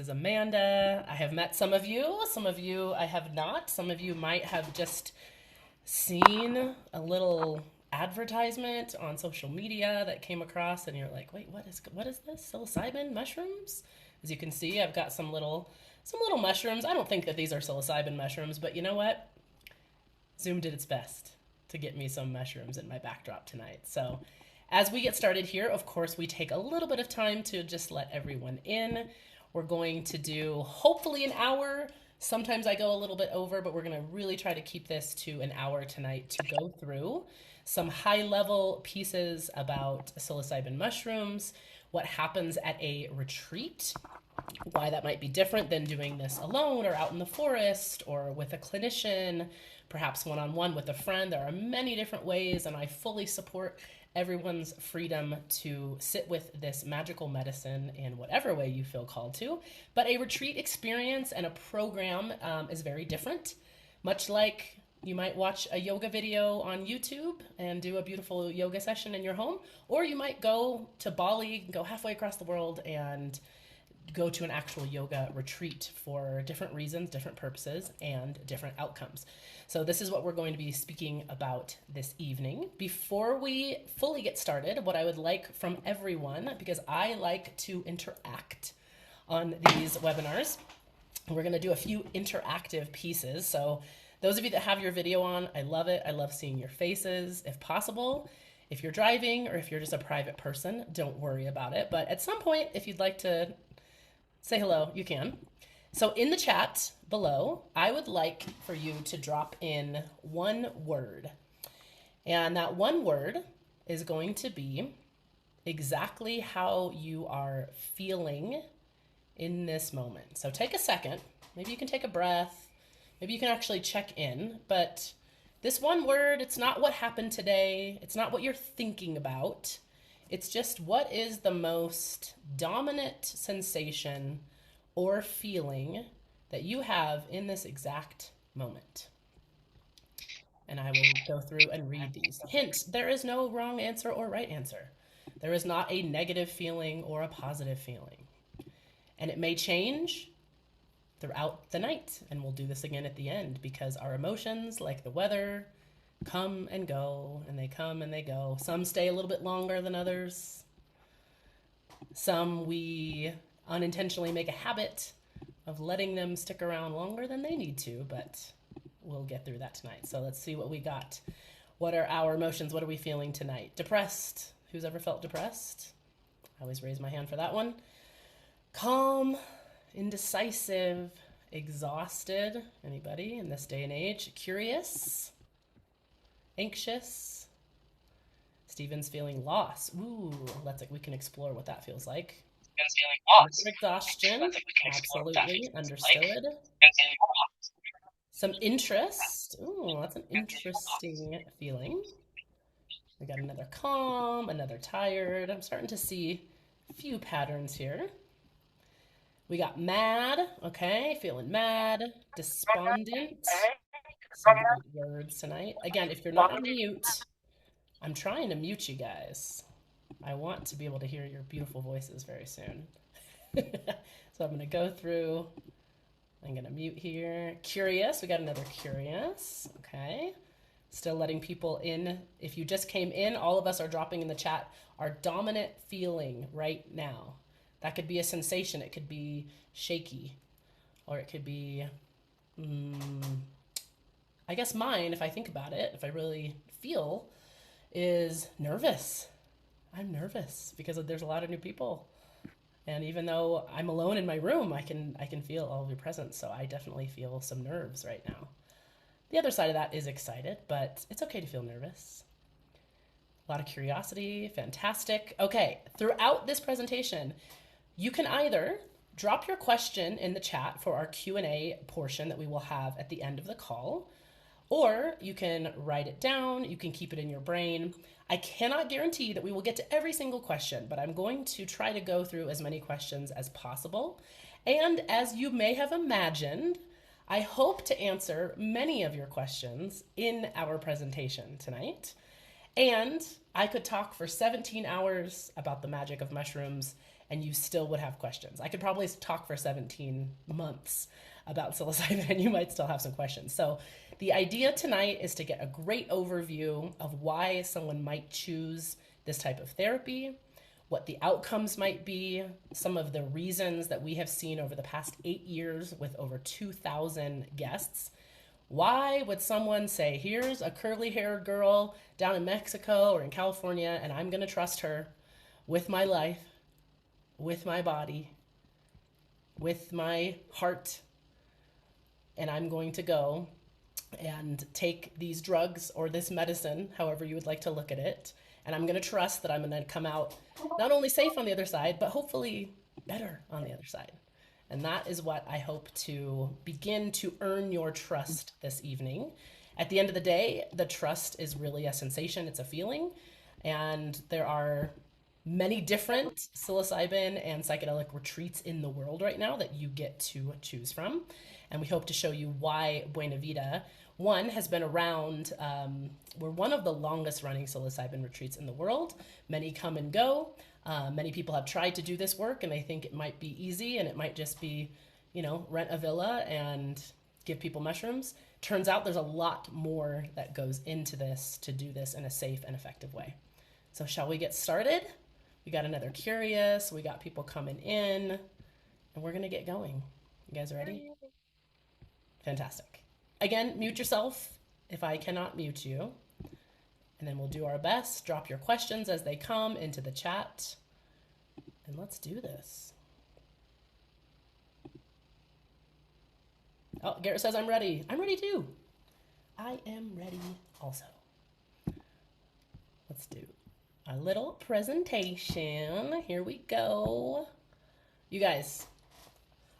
This is Amanda. I have met some of you. Some of you I have not. Some of you might have just seen a little advertisement on social media that came across and you're like, "Wait, what is this? Psilocybin mushrooms?" As you can see, I've got some little mushrooms. I don't think that these are psilocybin mushrooms, but you know what? Zoom did its best to get me some mushrooms in my backdrop tonight. So, as we get started here, of course, we take a little bit of time to just let everyone in. We're going to do hopefully an hour. Sometimes I go a little bit over, but we're going to really try to keep this to an hour tonight to go through some high level pieces about psilocybin mushrooms, what happens at a retreat, why that might be different than doing this alone or out in the forest or with a clinician, perhaps one on one with a friend. There are many different ways, and I fully support everyone's freedom to sit with this magical medicine in whatever way you feel called to. But a retreat experience and a program is very different, much like you might watch a yoga video on YouTube and do a beautiful yoga session in your home, or you might go to Bali, go halfway across the world, and go to an actual yoga retreat for different reasons, different purposes, and different outcomes. So this is what we're going to be speaking about this evening. Before we fully get started, what I would like from everyone, because I like to interact on these webinars, we're going to do a few interactive pieces. So those of you that have your video on, I love it. I love seeing your faces. If possible, if you're driving or if you're just a private person, don't worry about it. But at some point, if you'd like to say hello, you can. So in the chat below, I would like for you to drop in one word. And that one word is going to be exactly how you are feeling in this moment. So take a second. Maybe you can take a breath. Maybe you can actually check in. But this one word, it's not what happened today. It's not what you're thinking about. It's just what is the most dominant sensation or feeling that you have in this exact moment. And I will go through and read these. Hint, there is no wrong answer or right answer. There is not a negative feeling or a positive feeling. And it may change throughout the night. And we'll do this again at the end because our emotions, like the weather, come and go, and they come and they go. Some stay a little bit longer than others. Some we unintentionally make a habit of letting them stick around longer than they need to, but we'll get through that tonight. So let's see what we got. What are our emotions? What are we feeling tonight? Depressed. Who's ever felt depressed? I always raise my hand for that one. Calm, indecisive, exhausted. Anybody in this day and age? Curious, anxious. Steven's feeling loss. Ooh, we can explore what that feels like. Exhaustion. Absolutely. Understood. Some interest. Ooh, that's an interesting feeling. We got another calm, another tired. I'm starting to see a few patterns here. We got mad. Okay, feeling mad. Despondent. Some good words tonight. Again, if you're not on mute, I'm trying to mute you guys. I want to be able to hear your beautiful voices very soon. So I'm going to go through. I'm going to mute here. Curious. We got another curious. Okay. Still letting people in. If you just came in, all of us are dropping in the chat our dominant feeling right now. That could be a sensation. It could be shaky. Or it could be, I guess mine, if I think about it, if I really feel, is nervous. I'm nervous because there's a lot of new people. And even though I'm alone in my room, I can feel all of your presence. So I definitely feel some nerves right now. The other side of that is excited, but it's okay to feel nervous. A lot of curiosity, fantastic. Okay, throughout this presentation, you can either drop your question in the chat for our Q&A portion that we will have at the end of the call, or you can write it down, you can keep it in your brain. I cannot guarantee that we will get to every single question, but I'm going to try to go through as many questions as possible. And as you may have imagined, I hope to answer many of your questions in our presentation tonight. And I could talk for 17 hours about the magic of mushrooms and you still would have questions. I could probably talk for 17 months about psilocybin and you might still have some questions. So the idea tonight is to get a great overview of why someone might choose this type of therapy, what the outcomes might be, some of the reasons that we have seen over the past 8 years with over 2,000 guests. Why would someone say, here's a curly-haired girl down in Mexico or in California, and I'm going to trust her with my life, with my body, with my heart, and I'm going to go and take these drugs or this medicine, however you would like to look at it, and I'm going to trust that I'm going to come out not only safe on the other side, but hopefully better on the other side. And that is what I hope to begin to earn your trust this evening. At the end of the day, the trust is really a sensation, it's a feeling. And there are many different psilocybin and psychedelic retreats in the world right now that you get to choose from. And we hope to show you why Buena Vida, one, has been around. We're one of the longest running psilocybin retreats in the world. Many come and go. Many people have tried to do this work and they think it might be easy and it might just be, rent a villa and give people mushrooms. Turns out there's a lot more that goes into this to do this in a safe and effective way. So shall we get started? We got another curious, we got people coming in, and we're gonna get going. You guys ready? Fantastic. Again, mute yourself if I cannot mute you. And then we'll do our best. Drop your questions as they come into the chat. And let's do this. Oh, Garrett says I'm ready. I'm ready too. I am ready also. Let's do a little presentation. Here we go. You guys,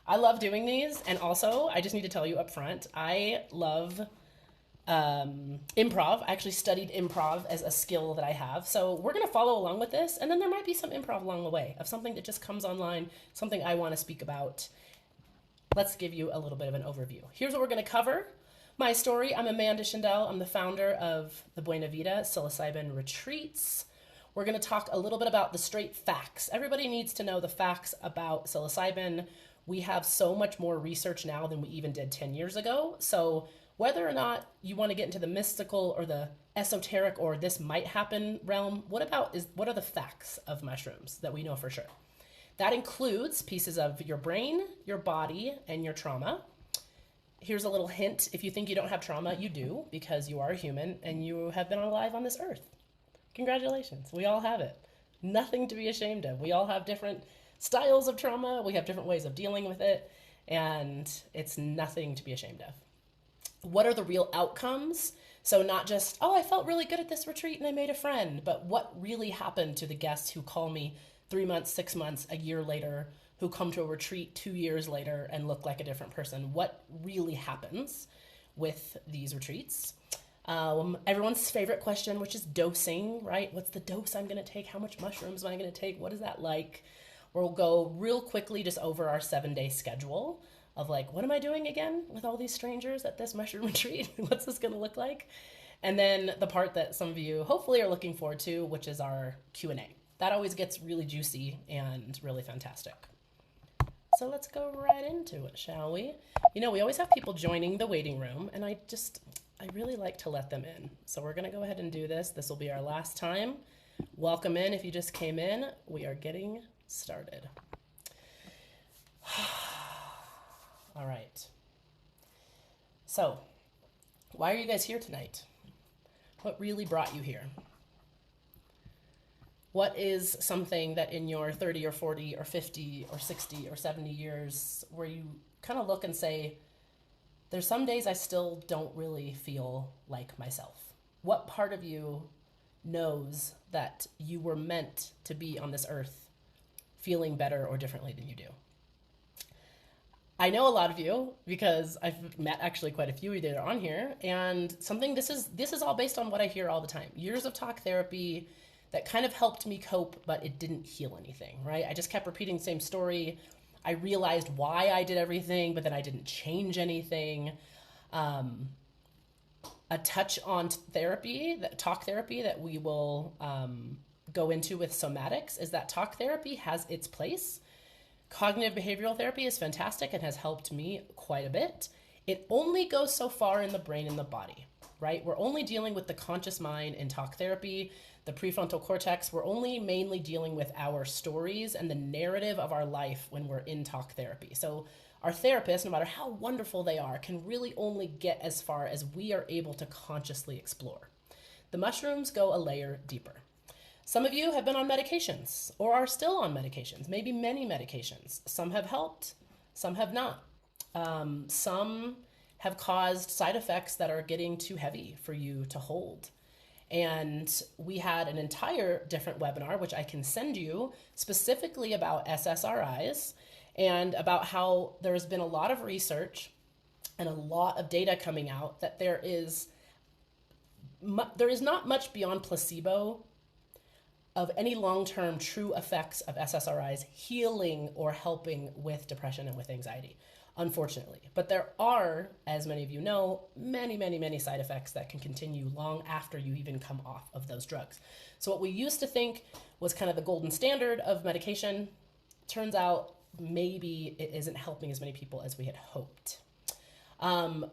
I love doing these. And also, I just need to tell you up front, I love improv. I actually studied improv as a skill that I have. So we're going to follow along with this. And then there might be some improv along the way of something that just comes online, something I want to speak about. Let's give you a little bit of an overview. Here's what we're going to cover. My story. I'm Amanda Schendel. I'm the founder of the Buena Vida Psilocybin Retreats. We're going to talk a little bit about the straight facts. Everybody needs to know the facts about psilocybin. We have so much more research now than we even did 10 years ago. So whether or not you want to get into the mystical or the esoteric or this might happen realm, what are the facts of mushrooms that we know for sure? That includes pieces of your brain, your body, and your trauma. Here's a little hint. If you think you don't have trauma, you do, because you are a human and you have been alive on this earth. Congratulations. We all have it. Nothing to be ashamed of. We all have different styles of trauma. We have different ways of dealing with it, and it's nothing to be ashamed of. What are the real outcomes? So not just, oh, I felt really good at this retreat and I made a friend, but what really happened to the guests who call me 3 months, 6 months, a year later, who come to a retreat 2 years later and look like a different person? What really happens with these retreats? Everyone's favorite question, which is dosing, right? What's the dose I'm going to take? How much mushrooms am I going to take? What is that like? We'll go real quickly just over our 7-day schedule of like, what am I doing again with all these strangers at this mushroom retreat? What's this going to look like? And then the part that some of you hopefully are looking forward to, which is our Q&A. That always gets really juicy and really fantastic. So let's go right into it, shall we? We always have people joining the waiting room, and I really like to let them in. So we're going to go ahead and do this. This will be our last time. Welcome in if you just came in. We are getting started. All right. So, why are you guys here tonight? What really brought you here? What is something that in your 30 or 40 or 50 or 60 or 70 years where you kind of look and say, there's some days I still don't really feel like myself? What part of you knows that you were meant to be on this earth feeling better or differently than you do? I know a lot of you because I've met actually quite a few of you that are on here, and this is all based on what I hear all the time. Years of talk therapy that kind of helped me cope, but it didn't heal anything, right? I just kept repeating the same story. I realized why I did everything, but then I didn't change anything. A touch on therapy, talk therapy that we will go into with somatics is that talk therapy has its place. Cognitive behavioral therapy is fantastic and has helped me quite a bit. It only goes so far in the brain and the body, right? We're only dealing with the conscious mind in talk therapy, the prefrontal cortex. We're only mainly dealing with our stories and the narrative of our life when we're in talk therapy. So our therapists, no matter how wonderful they are, can really only get as far as we are able to consciously explore. The mushrooms go a layer deeper. Some of you have been on medications or are still on medications, maybe many medications. Some have helped, some have not. Some have caused side effects that are getting too heavy for you to hold. And we had an entire different webinar, which I can send you, specifically about SSRIs and about how there's been a lot of research and a lot of data coming out that there is not much beyond placebo of any long-term true effects of SSRIs healing or helping with depression and with anxiety, unfortunately. But there are, as many of you know, many, many, many side effects that can continue long after you even come off of those drugs. So what we used to think was kind of the golden standard of medication, turns out maybe it isn't helping as many people as we had hoped.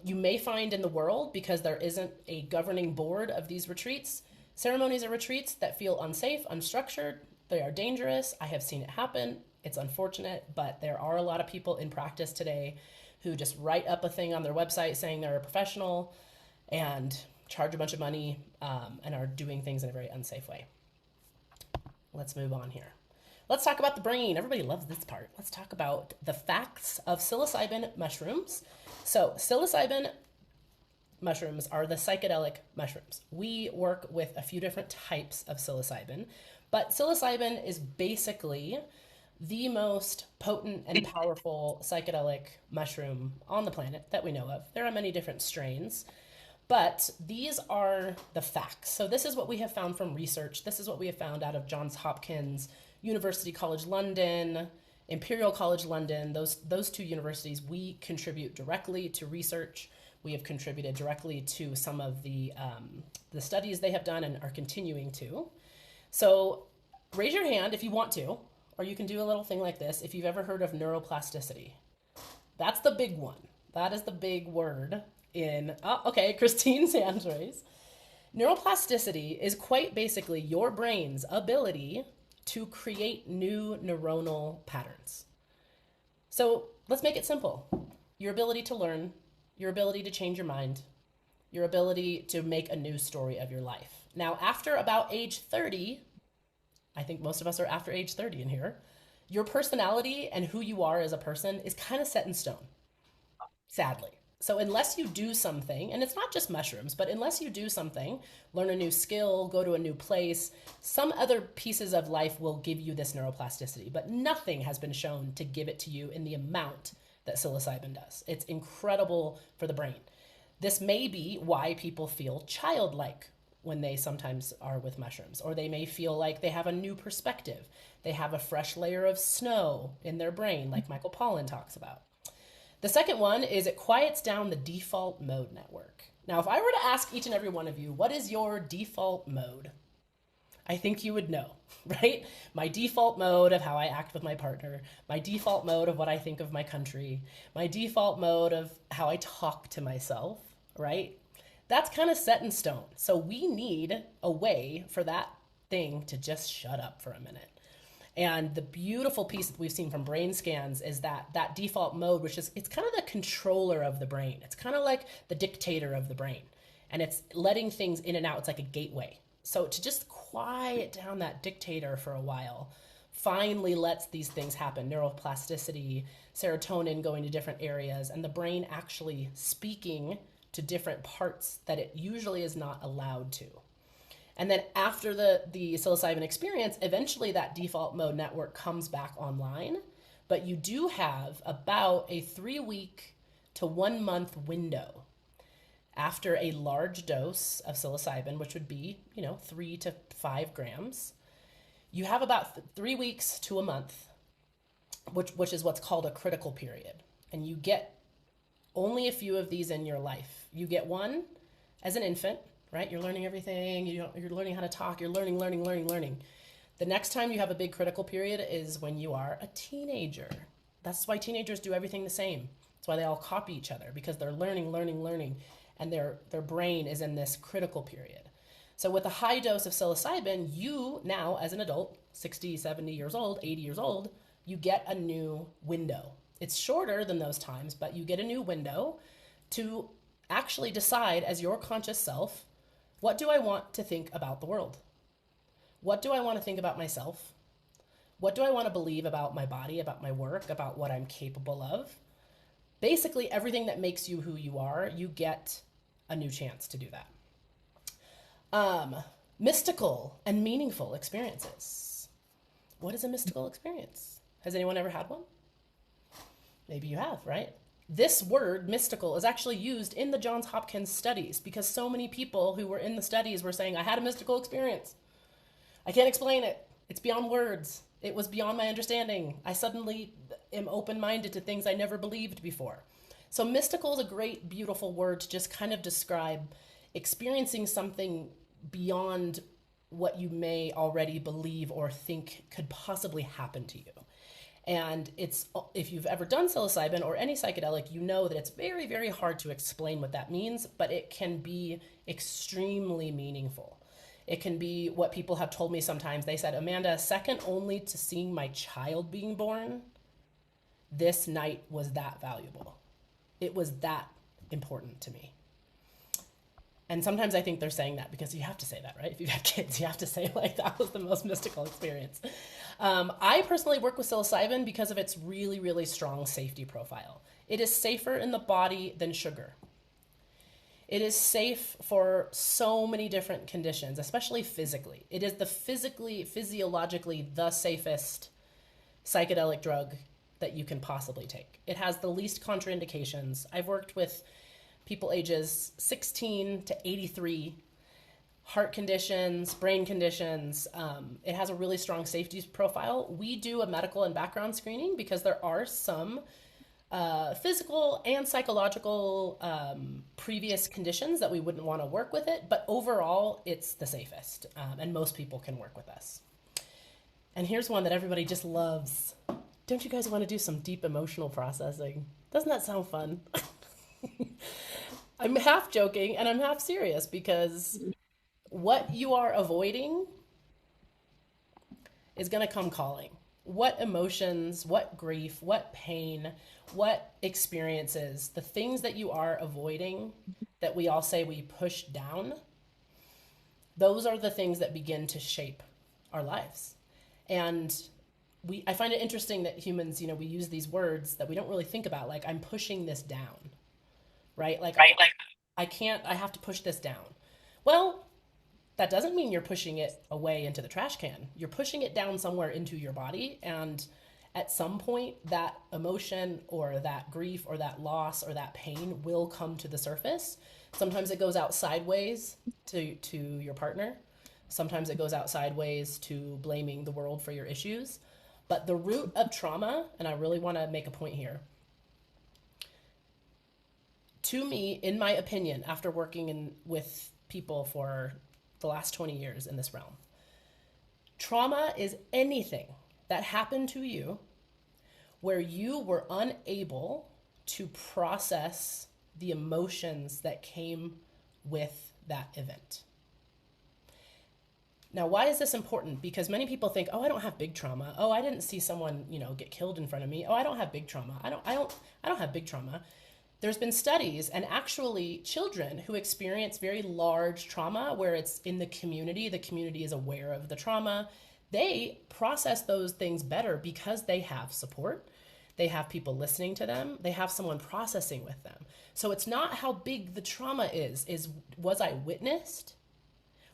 You may find in the world, because there isn't a governing board of these retreats, ceremonies or retreats that feel unsafe, unstructured. They are dangerous. I have seen it happen. It's unfortunate, but there are a lot of people in practice today who just write up a thing on their website saying they're a professional and charge a bunch of money and are doing things in a very unsafe way. Let's move on here. Let's talk about the brain. Everybody loves this part. Let's talk about the facts of psilocybin mushrooms. So psilocybin mushrooms are the psychedelic mushrooms. We work with a few different types of psilocybin, but psilocybin is basically the most potent and powerful psychedelic mushroom on the planet that we know of. There are many different strains, but these are the facts. So this is what we have found from research. This is what we have found out of Johns Hopkins, University College London, Imperial College London. Those two universities, we contribute directly to research. We have contributed directly to some of the studies they have done and are continuing to. So raise your hand if you want to, or you can do a little thing like this if you've ever heard of neuroplasticity. That's the big one. That is the big word in, okay, Christine's hand's raised. Neuroplasticity is quite basically your brain's ability to create new neuronal patterns. So let's make it simple. Your ability to learn, your ability to change your mind, your ability to make a new story of your life. Now, after about age 30, I think most of us are after age 30 in here, your personality and who you are as a person is kind of set in stone, sadly. So unless you do something, and it's not just mushrooms, but unless you do something, learn a new skill, go to a new place, some other pieces of life will give you this neuroplasticity, but nothing has been shown to give it to you in the amount that psilocybin does. It's incredible for the brain. This may be why people feel childlike when they sometimes are with mushrooms, or they may feel like they have a new perspective. They have a fresh layer of snow in their brain, like Michael Pollan talks about. The second one is it quiets down the default mode network. Now, if I were to ask each and every one of you, what is your default mode? I think you would know, right? My default mode of how I act with my partner, my default mode of what I think of my country, my default mode of how I talk to myself, right? That's kind of set in stone. So we need a way for that thing to just shut up for a minute. And the beautiful piece that we've seen from brain scans is that default mode, which is, it's kind of the controller of the brain. It's kind of like the dictator of the brain. And it's letting things in and out. It's like a gateway. So to just quiet down that dictator for a while finally lets these things happen. Neuroplasticity, serotonin going to different areas, and the brain actually speaking to different parts that it usually is not allowed to. And then after the psilocybin experience, eventually that default mode network comes back online, but you do have about a 3-week to 1 month window after a large dose of psilocybin, which would be, 3 to 5 grams. You have about 3 weeks to a month, which is what's called a critical period. And you get only a few of these in your life. You get one as an infant, right? You're learning everything. You're learning how to talk. You're learning. The next time you have a big critical period is when you are a teenager. That's why teenagers do everything the same. That's why they all copy each other, because they're learning, and their brain is in this critical period. So with a high dose of psilocybin, you now, as an adult, 60, 70 years old, 80 years old, you get a new window. It's shorter than those times, but you get a new window to actually decide as your conscious self, what do I want to think about the world? What do I want to think about myself? What do I want to believe about my body, about my work, about what I'm capable of? Basically, everything that makes you who you are, you get a new chance to do that. Mystical and meaningful experiences. What is a mystical experience? Has anyone ever had one? Maybe you have, right? This word, mystical, is actually used in the Johns Hopkins studies because so many people who were in the studies were saying, I had a mystical experience. I can't explain it. It's beyond words. It was beyond my understanding. I suddenly am open-minded to things I never believed before. So mystical is a great, beautiful word to just kind of describe experiencing something beyond what you may already believe or think could possibly happen to you. And it's, if you've ever done psilocybin or any psychedelic, you know that it's very, very hard to explain what that means, but it can be extremely meaningful. It can be what people have told me sometimes. They said, Amanda, second only to seeing my child being born, this night was that valuable. It was that important to me. And sometimes I think they're saying that because you have to say that, right? If you have kids, you have to say like that was the most mystical experience. I personally work with psilocybin because of its really, really strong safety profile. It is safer in the body than sugar. It is safe for so many different conditions, especially physically. It is the physiologically the safest psychedelic drug that you can possibly take. It has the least contraindications. I've worked with people ages 16 to 83, heart conditions, brain conditions. It has a really strong safety profile. We do a medical and background screening because there are some physical and psychological previous conditions that we wouldn't want to work with it, but overall it's the safest, and most people can work with us. And here's one that everybody just loves. Don't you guys want to do some deep emotional processing? Doesn't that sound fun? I'm half joking and I'm half serious because what you are avoiding is going to come calling. What emotions, what grief, what pain, what experiences, the things that you are avoiding that we all say we push down, those are the things that begin to shape our lives. And I find it interesting that humans, we use these words that we don't really think about, like I'm pushing this down, right? Like I have to push this down. Well, that doesn't mean you're pushing it away into the trash can. You're pushing it down somewhere into your body. And at some point, that emotion or that grief or that loss or that pain will come to the surface. Sometimes it goes out sideways to your partner. Sometimes it goes out sideways to blaming the world for your issues. But the root of trauma, and I really want to make a point here, to me, in my opinion, after working with people for the last 20 years in this realm, trauma is anything that happened to you where you were unable to process the emotions that came with that event. Now, why is this important? Because many people think, oh, I don't have big trauma. Oh, I didn't see someone, get killed in front of me. Oh, I don't have big trauma. I don't have big trauma. There's been studies, and actually children who experience very large trauma where it's in the community is aware of the trauma, they process those things better because they have support. They have people listening to them. They have someone processing with them. So it's not how big the trauma is was I witnessed?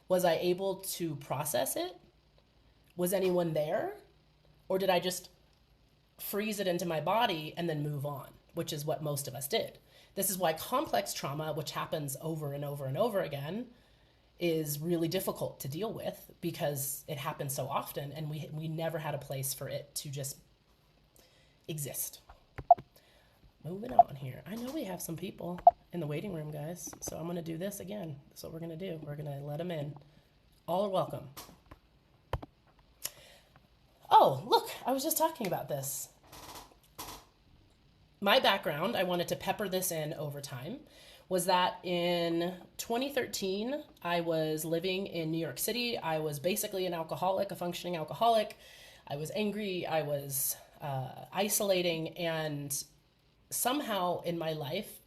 Was I able to process it? Was anyone there? Or did I just freeze it into my body and then move on, which is what most of us did. This is why complex trauma, which happens over and over and over again, is really difficult to deal with because it happens so often and we never had a place for it to just exist. Moving on here. I know we have some people in the waiting room, guys, so I'm going to do this again. That's what we're going to do. We're going to let them in. All are welcome. Oh, look, I was just talking about this. My background, I wanted to pepper this in over time, was that in 2013, I was living in New York City. I was basically an alcoholic, a functioning alcoholic. I was angry. I was isolating. And somehow in my life,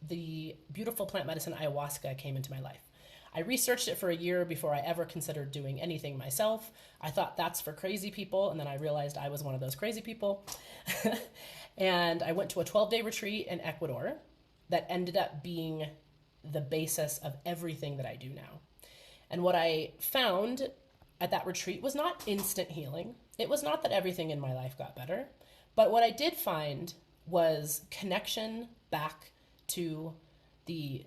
the beautiful plant medicine ayahuasca came into my life. I researched it for a year before I ever considered doing anything myself. I thought that's for crazy people, and then I realized I was one of those crazy people. And I went to a 12-day retreat in Ecuador that ended up being the basis of everything that I do now. And what I found at that retreat was not instant healing. It was not that everything in my life got better, but what I did find was connection back to the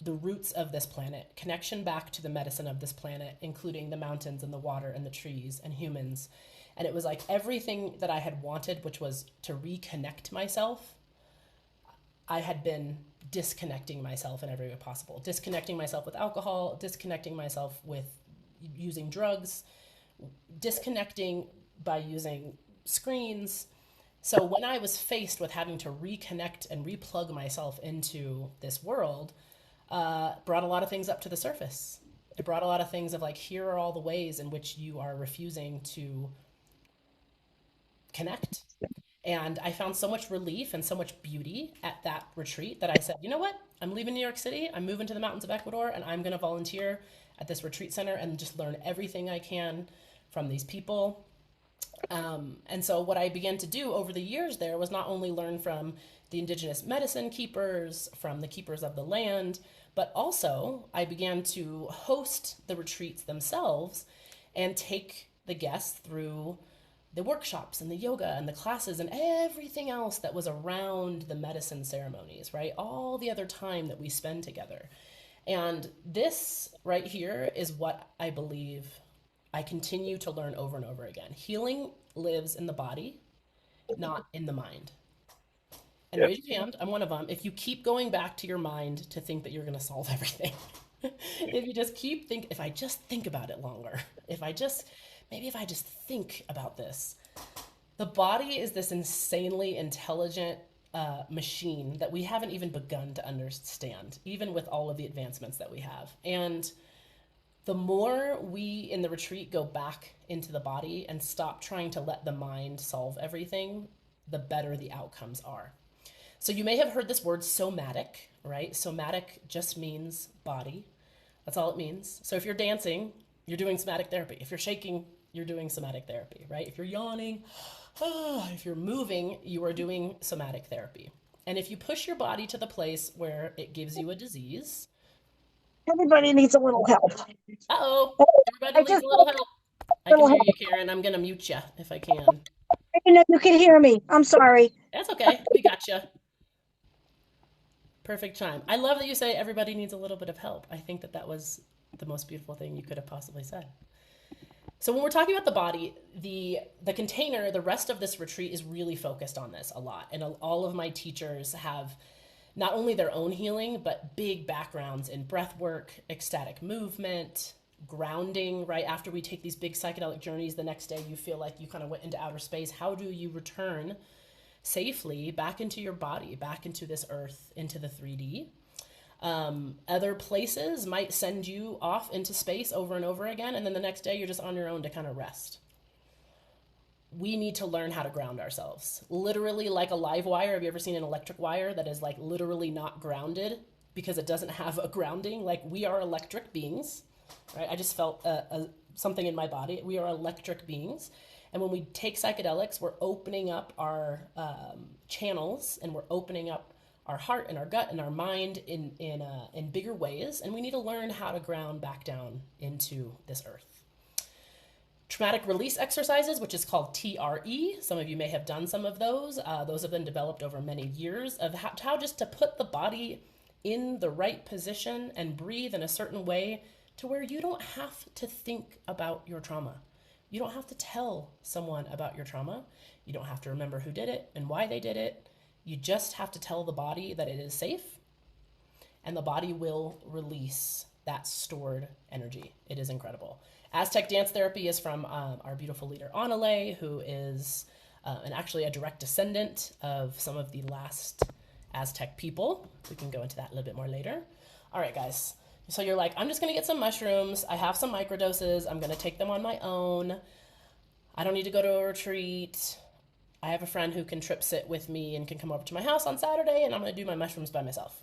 roots of this planet, connection back to the medicine of this planet, including the mountains and the water and the trees and humans. And it was like everything that I had wanted, which was to reconnect myself, I had been disconnecting myself in every way possible. Disconnecting myself with alcohol, disconnecting myself with using drugs, disconnecting by using screens. So when I was faced with having to reconnect and replug myself into this world, brought a lot of things up to the surface. It brought a lot of things of like, here are all the ways in which you are refusing to connect. And I found so much relief and so much beauty at that retreat that I said, you know what? I'm leaving New York City. I'm moving to the mountains of Ecuador, and I'm going to volunteer at this retreat center and just learn everything I can from these people. And so what I began to do over the years there was not only learn from the indigenous medicine keepers, from the keepers of the land, but also I began to host the retreats themselves and take the guests through the workshops and the yoga and the classes and everything else that was around the medicine ceremonies, right? All the other time that we spend together. And this right here is what I believe I continue to learn over and over again. Healing lives in the body, not in the mind. And Yeah. raise your hand, I'm one of them. If you keep going back to your mind to think that you're going to solve everything, if you just keep think, if I just think about it longer, maybe if I just think about this, the body is this insanely intelligent machine that we haven't even begun to understand, even with all of the advancements that we have. And the more we in the retreat go back into the body and stop trying to let the mind solve everything, the better the outcomes are. So you may have heard this word somatic, right? Somatic just means body. That's all it means. So if you're dancing, you're doing somatic therapy. If you're shaking, you're doing somatic therapy, right? If you're yawning, if you're moving, you are doing somatic therapy. And if you push your body to the place where it gives you a disease, Everybody needs a little help. uh-oh, I everybody needs just a little want help. I a can little hear help. you, Karen. I'm going to mute you if I can. You know, you can hear me. I'm sorry. That's okay. We got you. Perfect time. I love that you say everybody needs a little bit of help. I think that that was the most beautiful thing you could have possibly said. So when we're talking about the body, the container, the rest of this retreat is really focused on this a lot. And all of my teachers have not only their own healing, but big backgrounds in breath work, ecstatic movement, grounding, right? After we take these big psychedelic journeys, the next day you feel like you kind of went into outer space. How do you return safely back into your body, back into this earth, into the 3D? Other places might send you off into space over and over again, and then the next day you're just on your own to kind of rest. We need to learn how to ground ourselves. Literally, like a live wire. Have you ever seen an electric wire that is like literally not grounded because it doesn't have a grounding? Like, we are electric beings, right? I just felt something in my body. We are electric beings. And when we take psychedelics, we're opening up our channels, and we're opening up our heart and our gut and our mind in bigger ways. And we need to learn how to ground back down into this earth. Traumatic release exercises, which is called TRE. Some of you may have done some of those. Those have been developed over many years of how just to put the body in the right position and breathe in a certain way to where you don't have to think about your trauma. You don't have to tell someone about your trauma. You don't have to remember who did it and why they did it. You just have to tell the body that it is safe, and the body will release that stored energy. It is incredible. Aztec dance therapy is from our beautiful leader, Anale, who is and actually a direct descendant of some of the last Aztec people. We can go into that a little bit more later. All right, guys. So you're like, I'm just going to get some mushrooms. I have some microdoses. I'm going to take them on my own. I don't need to go to a retreat. I have a friend who can trip sit with me and can come over to my house on Saturday, and I'm going to do my mushrooms by myself.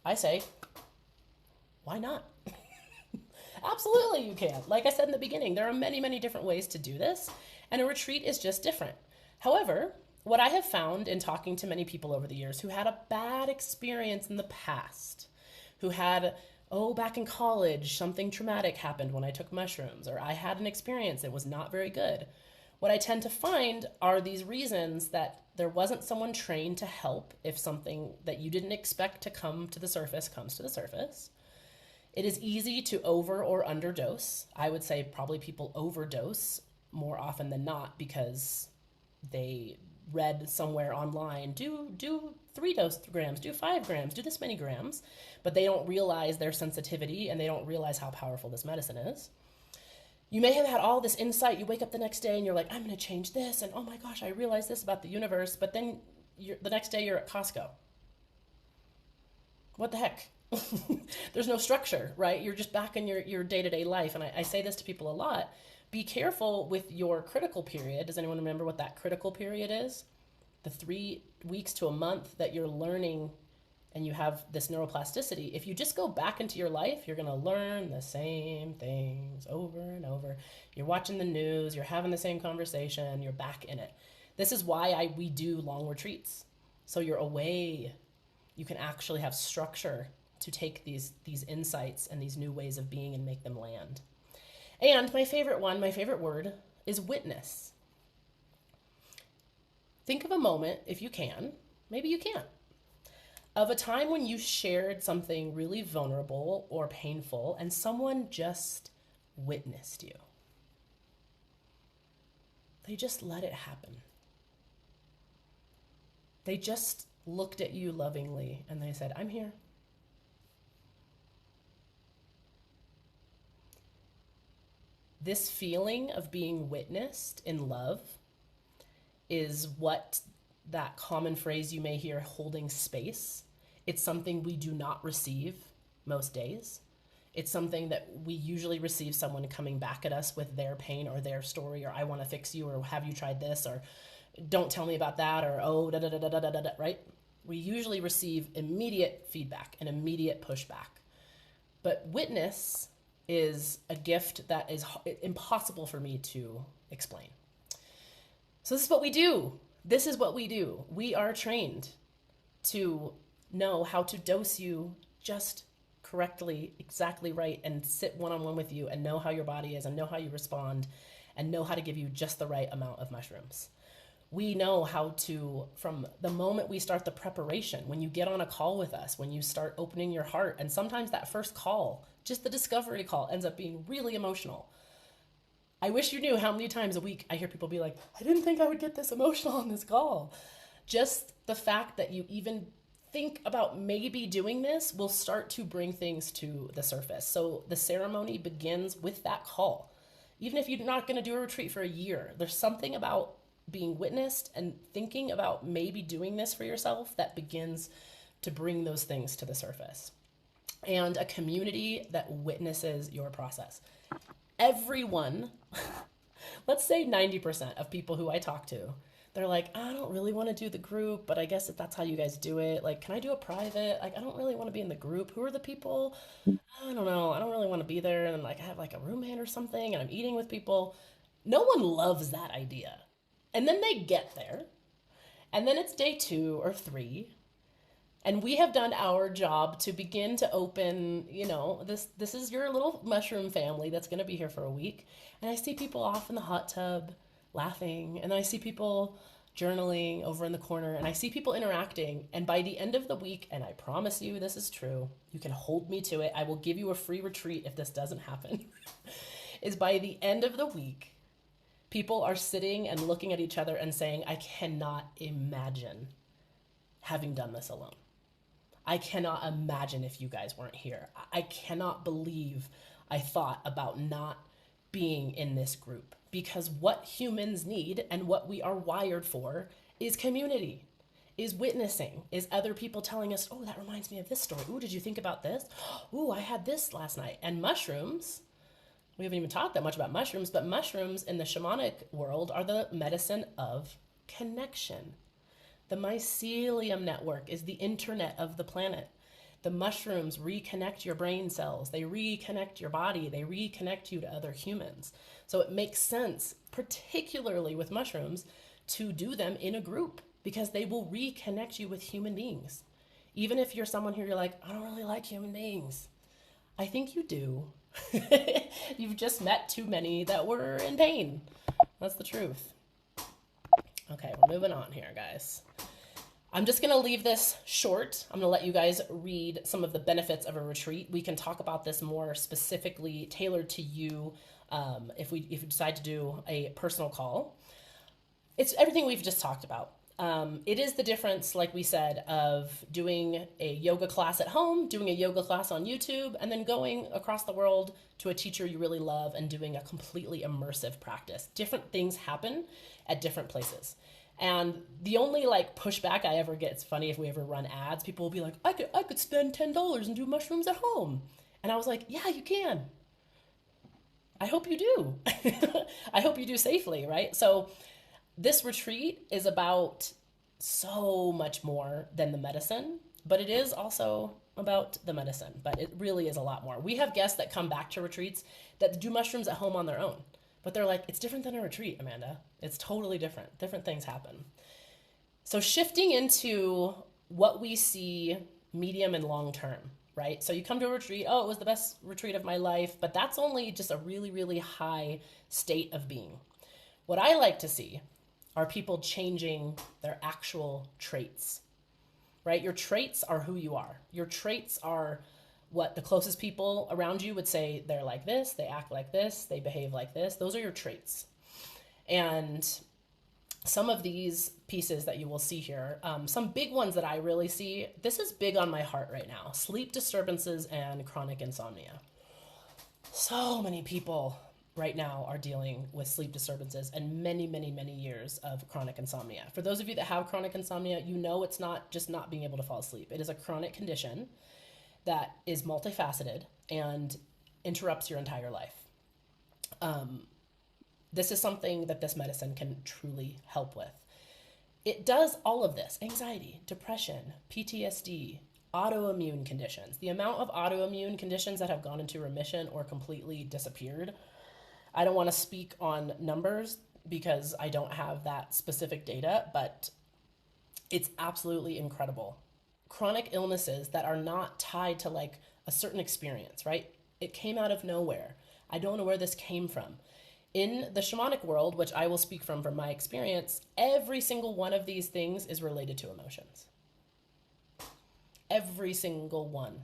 I say, why not? Absolutely, you can. Like I said in the beginning, there are many, many different ways to do this, and a retreat is just different. However, what I have found in talking to many people over the years who had a bad experience in the past, who had, back in college, something traumatic happened when I took mushrooms, or I had an experience that was not very good. What I tend to find are these reasons that there wasn't someone trained to help if something that you didn't expect to come to the surface comes to the surface. It is easy to over or underdose. I would say probably people overdose more often than not because they read somewhere online, do 3 grams, do 5 grams, do this many grams, but they don't realize their sensitivity and they don't realize how powerful this medicine is. You may have had all this insight. You wake up the next day and you're like, I'm going to change this. And oh my gosh, I realized this about the universe. But then the next day you're at Costco. What the heck? There's no structure, right? You're just back in your day-to-day life. And I say this to people a lot. Be careful with your critical period. Does anyone remember what that critical period is? The 3 weeks to a month that you're learning and you have this neuroplasticity. If you just go back into your life, you're going to learn the same things over and over. You're watching the news, you're having the same conversation, you're back in it. This is why we do long retreats. So you're away. You can actually have structure to take these insights and these new ways of being and make them land. And my favorite word is witness. Think of a moment, if you can, maybe you can't, of a time when you shared something really vulnerable or painful and someone just witnessed you. They just let it happen. They just looked at you lovingly and they said, I'm here. This feeling of being witnessed in love is what that common phrase you may hear, holding space. It's something we do not receive most days. It's something that we usually receive someone coming back at us with their pain or their story, or I want to fix you, or have you tried this, or don't tell me about that, or oh, da da da da da da, right? We usually receive immediate feedback and immediate pushback. But witness is a gift that is impossible for me to explain. So this is what we do. This is what we do. We are trained to know how to dose you just correctly, exactly right, and sit one-on-one with you and know how your body is and know how you respond and know how to give you just the right amount of mushrooms. We know how to, from the moment we start the preparation, when you get on a call with us, when you start opening your heart, and sometimes that first call, just the discovery call, ends up being really emotional. I wish you knew how many times a week I hear people be like, I didn't think I would get this emotional on this call. Just the fact that you even think about maybe doing this will start to bring things to the surface. So the ceremony begins with that call. Even if you're not going to do a retreat for a year, there's something about being witnessed and thinking about maybe doing this for yourself that begins to bring those things to the surface. And a community that witnesses your process. Everyone, let's say 90% of people who I talk to, they're like, I don't really want to do the group, but I guess if that's how you guys do it, like, can I do a private? Like, I don't really want to be in the group. Who are the people? I don't know. I don't really want to be there. And like, I have like a roommate or something and I'm eating with people. No one loves that idea. And then they get there and then it's day 2 or 3. And we have done our job to begin to open, this is your little mushroom family that's going to be here for a week. And I see people off in the hot tub laughing. And then I see people journaling over in the corner. And I see people interacting. And by the end of the week, and I promise you this is true, you can hold me to it. I will give you a free retreat if this doesn't happen. Is by the end of the week, people are sitting and looking at each other and saying, I cannot imagine having done this alone. I cannot imagine if you guys weren't here. I cannot believe I thought about not being in this group, because what humans need and what we are wired for is community, is witnessing, is other people telling us, oh, that reminds me of this story. Ooh, did you think about this? Ooh, I had this last night. And mushrooms, we haven't even talked that much about mushrooms, but mushrooms in the shamanic world are the medicine of connection. The mycelium network is the internet of the planet. The mushrooms reconnect your brain cells. They reconnect your body. They reconnect you to other humans. So it makes sense, particularly with mushrooms, to do them in a group because they will reconnect you with human beings. Even if you're someone who you're like, I don't really like human beings. I think you do. You've just met too many that were in pain. That's the truth. Okay, we're moving on here, guys. I'm just going to leave this short. I'm going to let you guys read some of the benefits of a retreat. We can talk about this more specifically, tailored to you, if we decide to do a personal call. It's everything we've just talked about. It is the difference, like we said, of doing a yoga class at home, doing a yoga class on YouTube, and then going across the world to a teacher you really love and doing a completely immersive practice. Different things happen at different places. And the only like pushback I ever get, it's funny if we ever run ads, people will be like, I could spend $10 and do mushrooms at home. And I was like, yeah, you can. I hope you do. I hope you do safely, right? So this retreat is about so much more than the medicine, but it is also about the medicine, but it really is a lot more. We have guests that come back to retreats that do mushrooms at home on their own. But they're like, it's different than a retreat, Amanda. It's totally different. Different things happen. So shifting into what we see medium and long term, right? So you come to a retreat, oh, it was the best retreat of my life, but that's only just a really, really high state of being. What I like to see are people changing their actual traits, right? Your traits are who you are. Your traits are what the closest people around you would say. They're like this, they act like this, they behave like this. Those are your traits. And some of these pieces that you will see here, some big ones that I really see, this is big on my heart right now: sleep disturbances and chronic insomnia. So many people right now are dealing with sleep disturbances and many, many, many years of chronic insomnia. For those of you that have chronic insomnia, you know it's not just not being able to fall asleep. It is a chronic condition that is multifaceted and interrupts your entire life. This is something that this medicine can truly help with. It does all of this: anxiety, depression, PTSD, autoimmune conditions. The amount of autoimmune conditions that have gone into remission or completely disappeared, I don't want to speak on numbers because I don't have that specific data, but it's absolutely incredible. Chronic illnesses that are not tied to like a certain experience, right? It came out of nowhere. I don't know where this came from. In the shamanic world, which I will speak from my experience, every single one of these things is related to emotions. Every single one.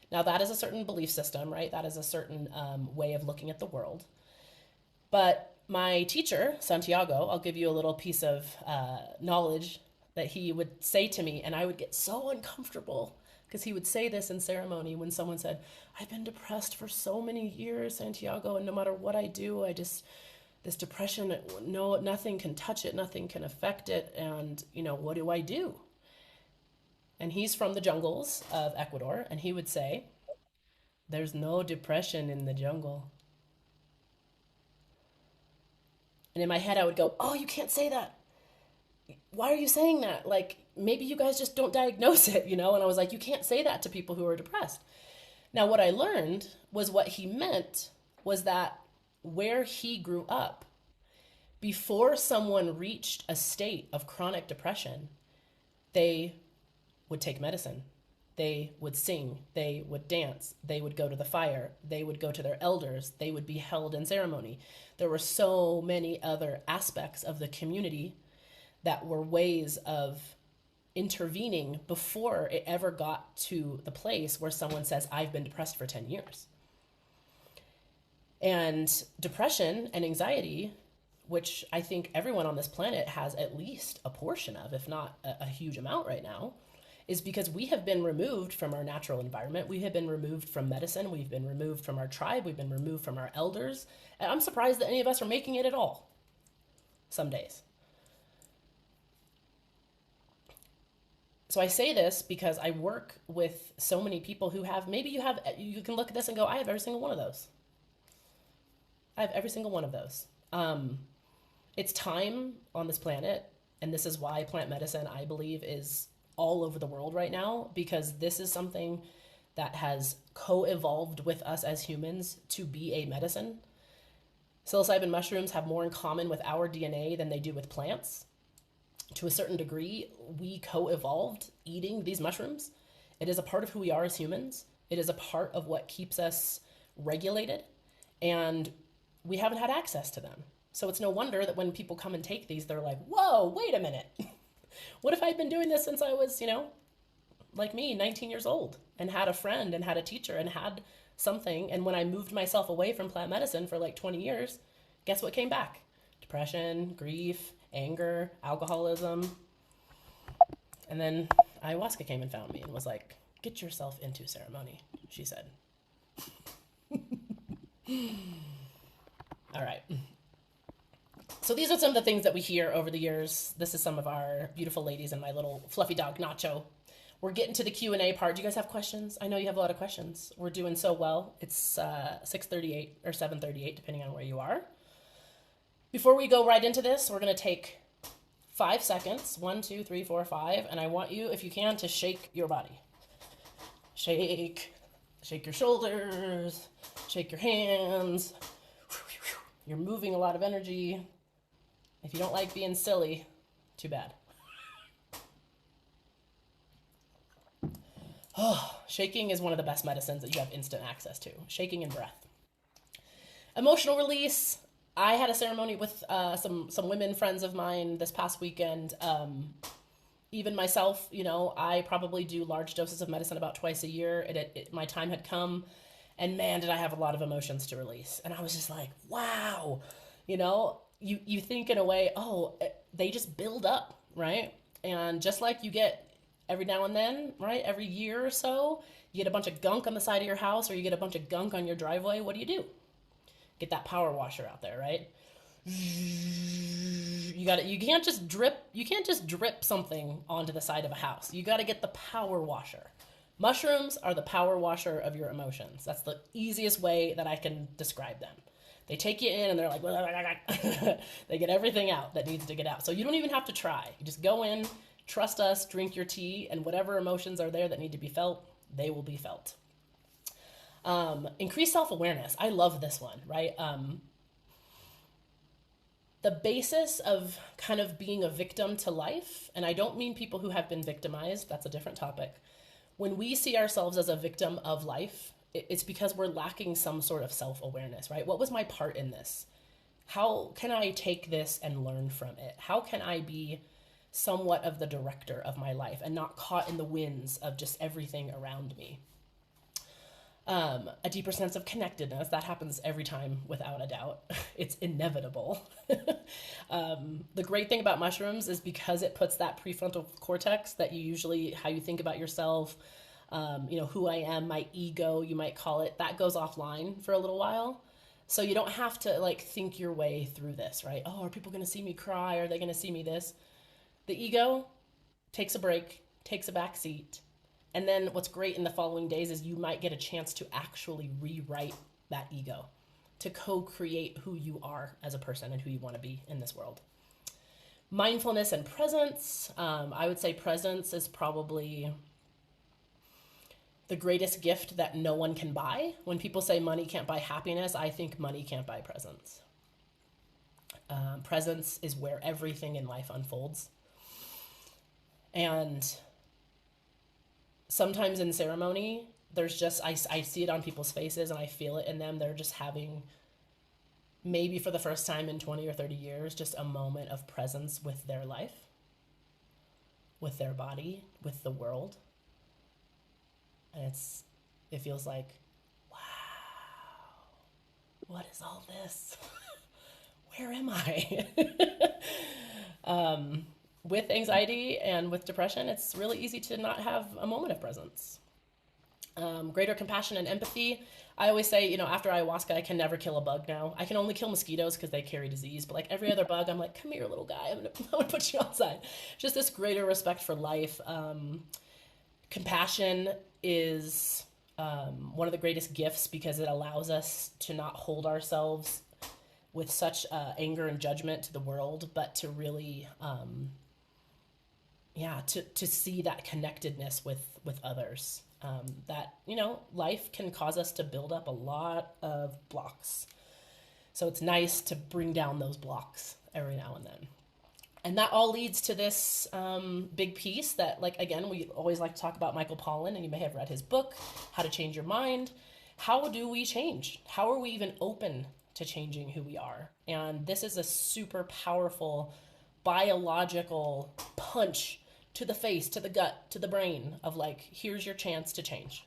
Now that is a certain belief system, right? That is a certain way of looking at the world. But my teacher, Santiago, I'll give you a little piece of knowledge that he would say to me, and I would get so uncomfortable because he would say this in ceremony when someone said, I've been depressed for so many years, Santiago, and no matter what I do, this depression, no, nothing can touch it, nothing can affect it, and, what do I do? And he's from the jungles of Ecuador, and he would say, there's no depression in the jungle. And in my head, I would go, oh, you can't say that. Why are you saying that? Like, maybe you guys just don't diagnose it, And I was like, you can't say that to people who are depressed. Now, what I learned was what he meant was that where he grew up, before someone reached a state of chronic depression, they would take medicine. They would sing, they would dance, they would go to the fire, they would go to their elders, they would be held in ceremony. There were so many other aspects of the community that were ways of intervening before it ever got to the place where someone says, I've been depressed for 10 years. And depression and anxiety, which I think everyone on this planet has at least a portion of, if not a huge amount right now, is because we have been removed from our natural environment. We have been removed from medicine. We've been removed from our tribe. We've been removed from our elders. And I'm surprised that any of us are making it at all some days. So I say this because I work with so many people who have, maybe you can look at this and go, I have every single one of those. I have every single one of those. It's time on this planet, and this is why plant medicine, I believe, is all over the world right now, because this is something that has co-evolved with us as humans to be a medicine. Psilocybin mushrooms have more in common with our DNA than they do with plants. To a certain degree, we co-evolved eating these mushrooms. It is a part of who we are as humans. It is a part of what keeps us regulated, and we haven't had access to them. So it's no wonder that when people come and take these, they're like, whoa, wait a minute. What if I'd been doing this since I was, like me, 19 years old, and had a friend and had a teacher and had something, and when I moved myself away from plant medicine for like 20 years, guess what came back? Depression, grief, anger, alcoholism. And then ayahuasca came and found me and was like, get yourself into ceremony, she said. All right. So these are some of the things that we hear over the years. This is some of our beautiful ladies and my little fluffy dog, Nacho. We're getting to the Q&A part. Do you guys have questions? I know you have a lot of questions. We're doing so well. It's 6:38 or 7:38, depending on where you are. Before we go right into this, we're going to take 5 seconds. 1, 2, 3, 4, 5. And I want you, if you can, to shake your body. Shake your shoulders, shake your hands. You're moving a lot of energy. If you don't like being silly, too bad. Oh, shaking is one of the best medicines that you have instant access to. Shaking and breath. Emotional release. I had a ceremony with some women friends of mine this past weekend. Even myself, I probably do large doses of medicine about twice a year. My time had come, and man, did I have a lot of emotions to release. And I was just like, wow, you think in a way, they just build up, right? And just like you get every now and then, right? Every year or so, you get a bunch of gunk on the side of your house, or you get a bunch of gunk on your driveway. What do? Get that power washer out there, right? You can't just drip something onto the side of a house. You got to get the power washer. Mushrooms are the power washer of your emotions. That's the easiest way that I can describe them. They take you in and they're like, they get everything out that needs to get out. So you don't even have to try. You just go in, trust us, drink your tea, and whatever emotions are there that need to be felt, they will be felt. Increase self-awareness. I love this one, right? The basis of kind of being a victim to life, and I don't mean people who have been victimized, that's a different topic. When we see ourselves as a victim of life, it's because we're lacking some sort of self-awareness, right? What was my part in this? How can I take this and learn from it? How can I be somewhat of the director of my life and not caught in the winds of just everything around me? A deeper sense of connectedness, that happens every time without a doubt. It's inevitable. The great thing about mushrooms is because it puts that prefrontal cortex that how you think about yourself, who I am, my ego, you might call it, that goes offline for a little while. So you don't have to think your way through this, right? Oh, are people going to see me cry? Are they going to see me this? The ego takes a break, takes a back seat. And then what's great in the following days is you might get a chance to actually rewrite that ego, to co-create who you are as a person and who you want to be in this world. Mindfulness and presence. I would say presence is probably the greatest gift that no one can buy. When people say money can't buy happiness, I think money can't buy presence. Presence is where everything in life unfolds. And sometimes in ceremony, there's just, I see it on people's faces and I feel it in them. They're just having, maybe for the first time in 20 or 30 years, just a moment of presence with their life, with their body, with the world. And it feels like, wow, what is all this? Where am I? with anxiety and with depression, it's really easy to not have a moment of presence. Greater compassion and empathy. I always say, after ayahuasca, I can never kill a bug now. I can only kill mosquitoes because they carry disease. But like every other bug, I'm like, come here, little guy. I'm gonna put you outside. Just this greater respect for life. Compassion is one of the greatest gifts because it allows us to not hold ourselves with such anger and judgment to the world, but to really, to see that connectedness with others. That life can cause us to build up a lot of blocks, so it's nice to bring down those blocks every now and then. And that all leads to this big piece that, like, again, we always like to talk about Michael Pollan, and you may have read his book, How to Change Your Mind. How do we change? How are we even open to changing who we are? And this is a super powerful biological punch to the face, to the gut, to the brain of like, here's your chance to change.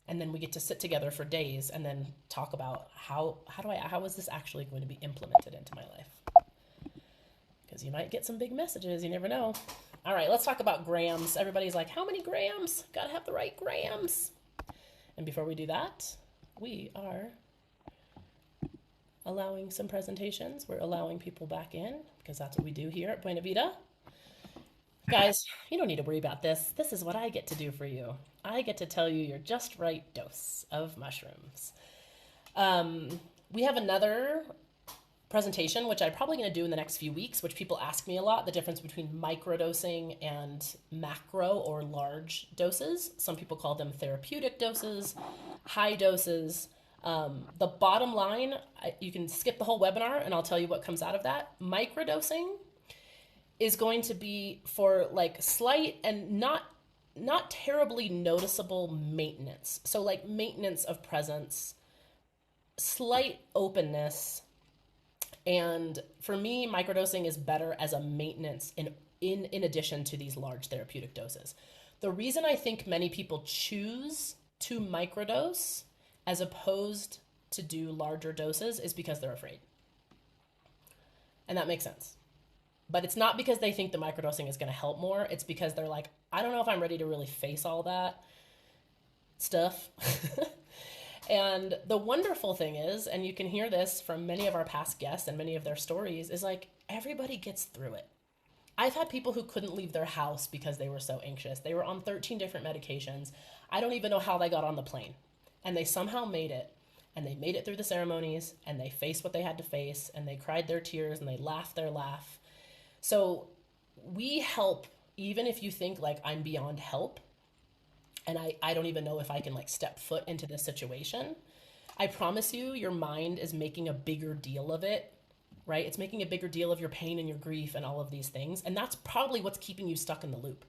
And then we get to sit together for days and then talk about how is this actually going to be implemented into my life? Because you might get some big messages, you never know. All right, let's talk about grams. Everybody's like, how many grams? Gotta have the right grams. And before we do that, we are allowing some presentations. We're allowing people back in because that's what we do here at Buena Vida. Guys, you don't need to worry about this. This is what I get to do for you. I get to tell you your just right dose of mushrooms. We have another presentation, which I'm probably going to do in the next few weeks, which people ask me a lot, the difference between microdosing and macro or large doses. Some people call them therapeutic doses, high doses. The bottom line, you can skip the whole webinar and I'll tell you what comes out of that. Microdosing is going to be for like slight and not terribly noticeable maintenance. So like maintenance of presence, slight openness. And for me, microdosing is better as a maintenance in addition to these large therapeutic doses. The reason I think many people choose to microdose as opposed to do larger doses is because they're afraid. And that makes sense. But it's not because they think the microdosing is going to help more. It's because they're like, I don't know if I'm ready to really face all that stuff. And the wonderful thing is, and you can hear this from many of our past guests and many of their stories, is like everybody gets through it. I've had people who couldn't leave their house because they were so anxious. They were on 13 different medications. I don't even know how they got on the plane. And they somehow made it. And they made it through the ceremonies. And they faced what they had to face. And they cried their tears. And they laughed their laugh. So we help, even if you think like I'm beyond help, and I don't even know if I can like step foot into this situation. I promise you, your mind is making a bigger deal of it, right? It's making a bigger deal of your pain and your grief and all of these things. And that's probably what's keeping you stuck in the loop,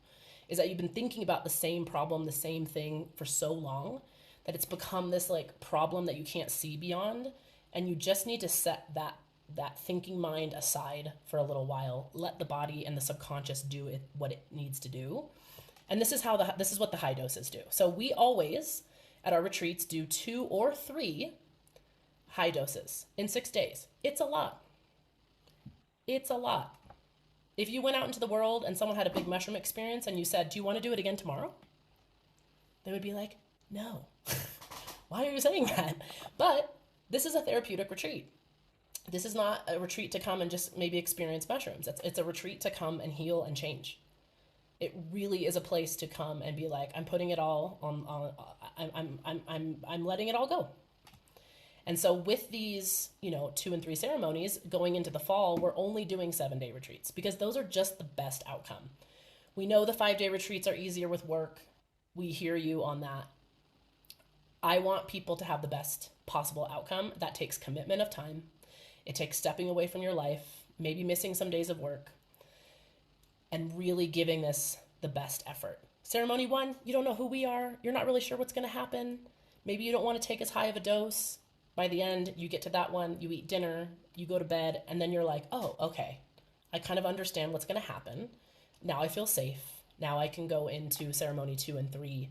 is that you've been thinking about the same problem, the same thing for so long that it's become this like problem that you can't see beyond. And you just need to set that thinking mind aside for a little while, let the body and the subconscious do what it needs to do. And this is what the high doses do. So we always at our retreats do 2 or 3 high doses in 6 days. It's a lot. It's a lot. If you went out into the world and someone had a big mushroom experience and you said, do you want to do it again tomorrow? They would be like, no. Why are you saying that? But this is a therapeutic retreat. This is not a retreat to come and just maybe experience mushrooms. It's a retreat to come and heal and change. It really is a place to come and be like, I'm putting it all on I'm letting it all go. And so with these, 2 and 3 ceremonies going into the fall, we're only doing 7-day retreats because those are just the best outcome. We know the 5-day retreats are easier with work. We hear you on that. I want people to have the best possible outcome. That takes commitment of time. It takes stepping away from your life, maybe missing some days of work, and really giving this the best effort. Ceremony 1, you don't know who we are. You're not really sure what's going to happen. Maybe you don't want to take as high of a dose. By the end, you get to that one, you eat dinner, you go to bed, and then you're like, oh, okay. I kind of understand what's going to happen. Now I feel safe. Now I can go into ceremony 2 and 3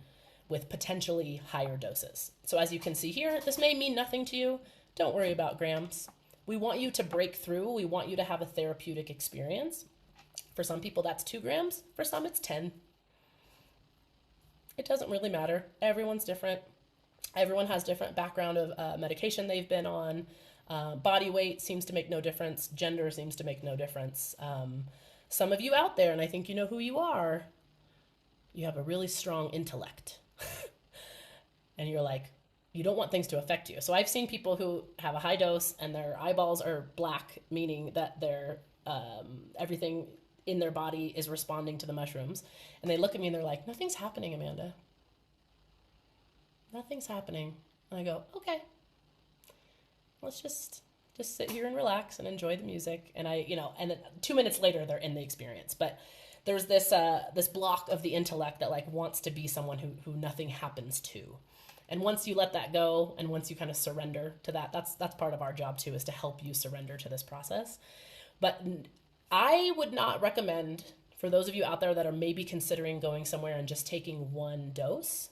with potentially higher doses. So as you can see here, this may mean nothing to you. Don't worry about grams. We want you to break through. We want you to have a therapeutic experience. For some people, that's 2 grams. For some, it's 10. It doesn't really matter. Everyone's different. Everyone has different background of medication they've been on. Body weight seems to make no difference. Gender seems to make no difference. Some of you out there, and I think you know who you are, you have a really strong intellect. And you're like, you don't want things to affect you. So I've seen people who have a high dose and their eyeballs are black, meaning that their everything in their body is responding to the mushrooms. And they look at me and they're like, nothing's happening, Amanda. Nothing's happening. And I go, okay, let's just sit here and relax and enjoy the music. And and then 2 minutes later they're in the experience. But there's this block of the intellect that like wants to be someone who nothing happens to. And once you let that go, and once you kind of surrender to that, that's part of our job too, is to help you surrender to this process. But I would not recommend, for those of you out there that are maybe considering going somewhere and just taking 1 dose,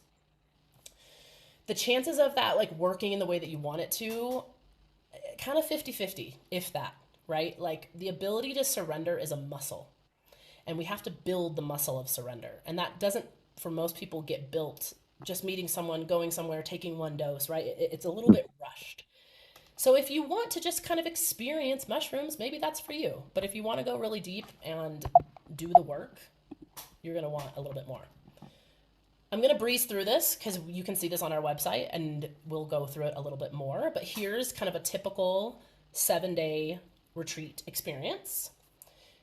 the chances of that like working in the way that you want it to, kind of 50-50, if that, right? Like the ability to surrender is a muscle, and we have to build the muscle of surrender. And that doesn't, for most people, get built just meeting someone, going somewhere, taking 1 dose, right? It's a little bit rushed. So if you want to just kind of experience mushrooms, maybe that's for you. But if you want to go really deep and do the work, you're going to want a little bit more. I'm going to breeze through this because you can see this on our website and we'll go through it a little bit more. But here's kind of a typical 7-day retreat experience.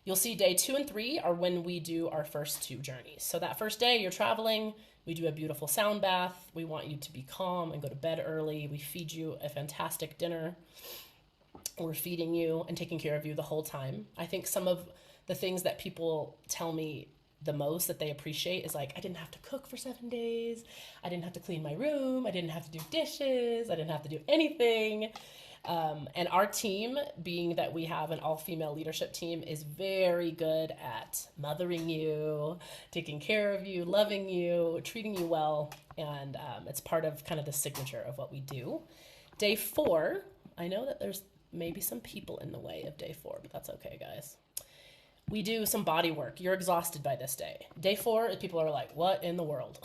You'll see day 2 and 3 are when we do our first 2 journeys. So that first day you're traveling, we do a beautiful sound bath. We want you to be calm and go to bed early. We feed you a fantastic dinner. We're feeding you and taking care of you the whole time. I think some of the things that people tell me the most that they appreciate is like, I didn't have to cook for 7 days. I didn't have to clean my room. I didn't have to do dishes. I didn't have to do anything. And our team, being that we have an all-female leadership team, is very good at mothering you, taking care of you, loving you, treating you well. And it's part of kind of the signature of what we do. Day 4, I know that there's maybe some people in the way of day 4, but that's okay, guys. We do some body work. You're exhausted by this day. Day 4, people are like, what in the world?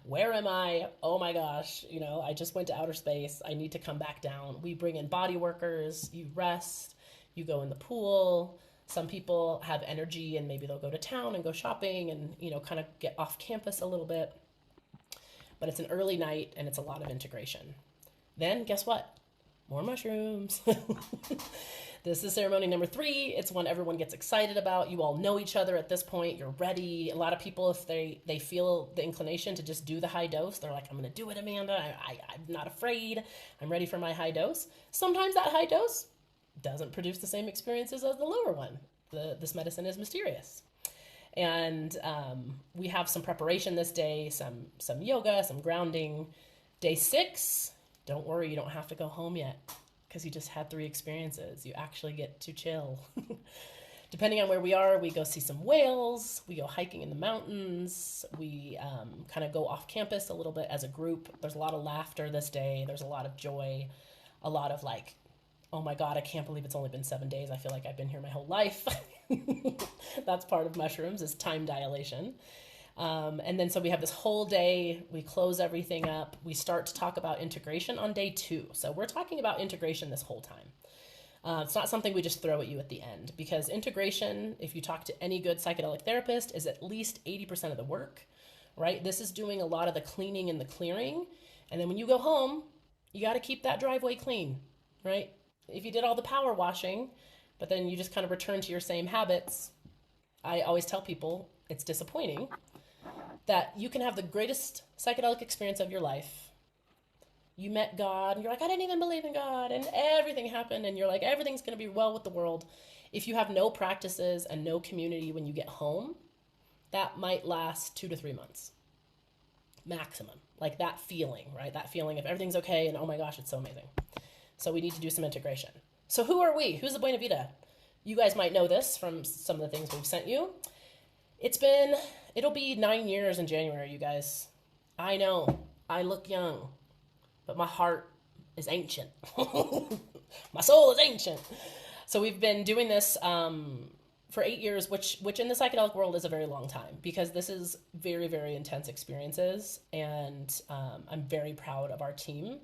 Where am I? Oh my gosh, I just went to outer space. I need to come back down. We bring in body workers. You rest. You go in the pool. Some people have energy and maybe they'll go to town and go shopping and, kind of get off campus a little bit. But it's an early night and it's a lot of integration. Then guess what? More mushrooms. This is ceremony number 3. It's one everyone gets excited about. You all know each other at this point. You're ready. A lot of people, if they feel the inclination to just do the high dose, they're like, I'm going to do it, Amanda. I'm not afraid. I'm ready for my high dose. Sometimes that high dose doesn't produce the same experiences as the lower one. This medicine is mysterious. And we have some preparation this day, some yoga, some grounding. Day 6, don't worry, you don't have to go home yet, because you just had 3 experiences. You actually get to chill. Depending on where we are, we go see some whales, we go hiking in the mountains, we kind of go off campus a little bit as a group. There's a lot of laughter this day. There's a lot of joy, a lot of like, oh my God, I can't believe it's only been 7 days. I feel like I've been here my whole life. That's part of mushrooms, is time dilation. And then so we have this whole day, we close everything up, we start to talk about integration on day 2. So we're talking about integration this whole time. It's not something we just throw at you at the end, because integration, if you talk to any good psychedelic therapist, is at least 80% of the work, right? This is doing a lot of the cleaning and the clearing. And then when you go home, you got to keep that driveway clean, right? If you did all the power washing, but then you just kind of return to your same habits, I always tell people it's disappointing that you can have the greatest psychedelic experience of your life. You met God, and you're like, I didn't even believe in God, and everything happened, and you're like, everything's going to be well with the world. If you have no practices and no community when you get home, that might last 2 to 3 months. Maximum. Like that feeling, right? That feeling of everything's okay, and oh my gosh, it's so amazing. So we need to do some integration. So who are we? Who's the Buena Vida? You guys might know this from some of the things we've sent you. It'll be 9 years in January, you guys. I know, I look young, but my heart is ancient. My soul is ancient. So we've been doing this for 8 years, which in the psychedelic world is a very long time, because this is very, very intense experiences. And I'm very proud of our team.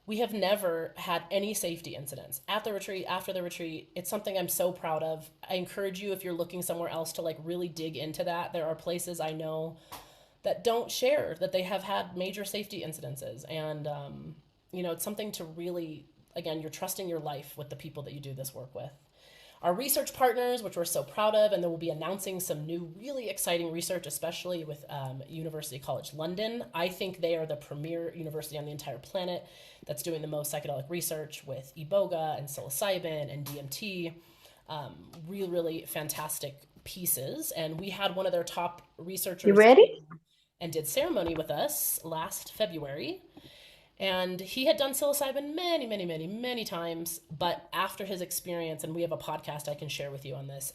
We have never had any safety incidents at the retreat, after the retreat. It's something I'm so proud of. I encourage you, if you're looking somewhere else, to like really dig into that. There are places I know that don't share that they have had major safety incidences. And, it's something to really, again, you're trusting your life with the people that you do this work with. Our research partners, which we're so proud of, and then we'll be announcing some new really exciting research, especially with University College London. I think they are the premier university on the entire planet that's doing the most psychedelic research with Iboga and Psilocybin and DMT. Really, really fantastic pieces. And we had one of their top researchers. You ready? And did ceremony with us last February. And he had done psilocybin many, many, many, many times. But after his experience, and we have a podcast I can share with you on this,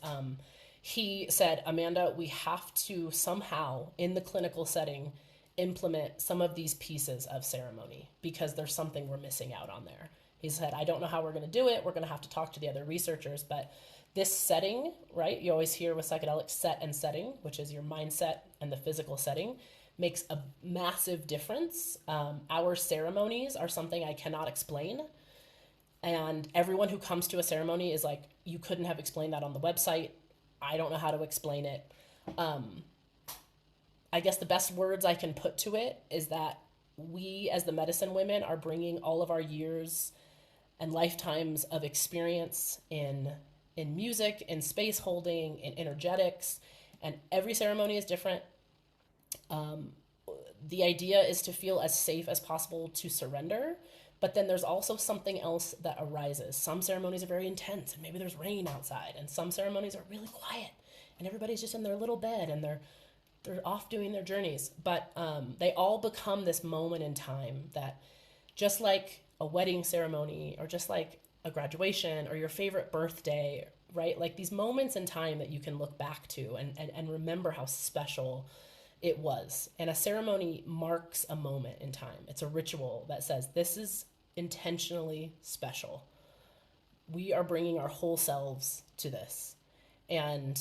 he said, Amanda, we have to somehow, in the clinical setting, implement some of these pieces of ceremony, because there's something we're missing out on there. He said, I don't know how we're going to do it. We're going to have to talk to the other researchers. But this setting, right? You always hear with psychedelics, set and setting, which is your mindset and the physical setting, makes a massive difference. Our ceremonies are something I cannot explain. And everyone who comes to a ceremony is like, you couldn't have explained that on the website. I don't know how to explain it. I guess the best words I can put to it is that we, as the medicine women, are bringing all of our years and lifetimes of experience in music, in space holding, in energetics, and every ceremony is different. The idea is to feel as safe as possible to surrender, but then there's also something else that arises. Some ceremonies are very intense, and maybe there's rain outside, and some ceremonies are really quiet, and everybody's just in their little bed, and they're off doing their journeys. But they all become this moment in time that, just like a wedding ceremony, or just like a graduation, or your favorite birthday, right? Like these moments in time that you can look back to and remember how special it was. And a ceremony marks a moment in time. It's a ritual that says, this is intentionally special. We are bringing our whole selves to this. And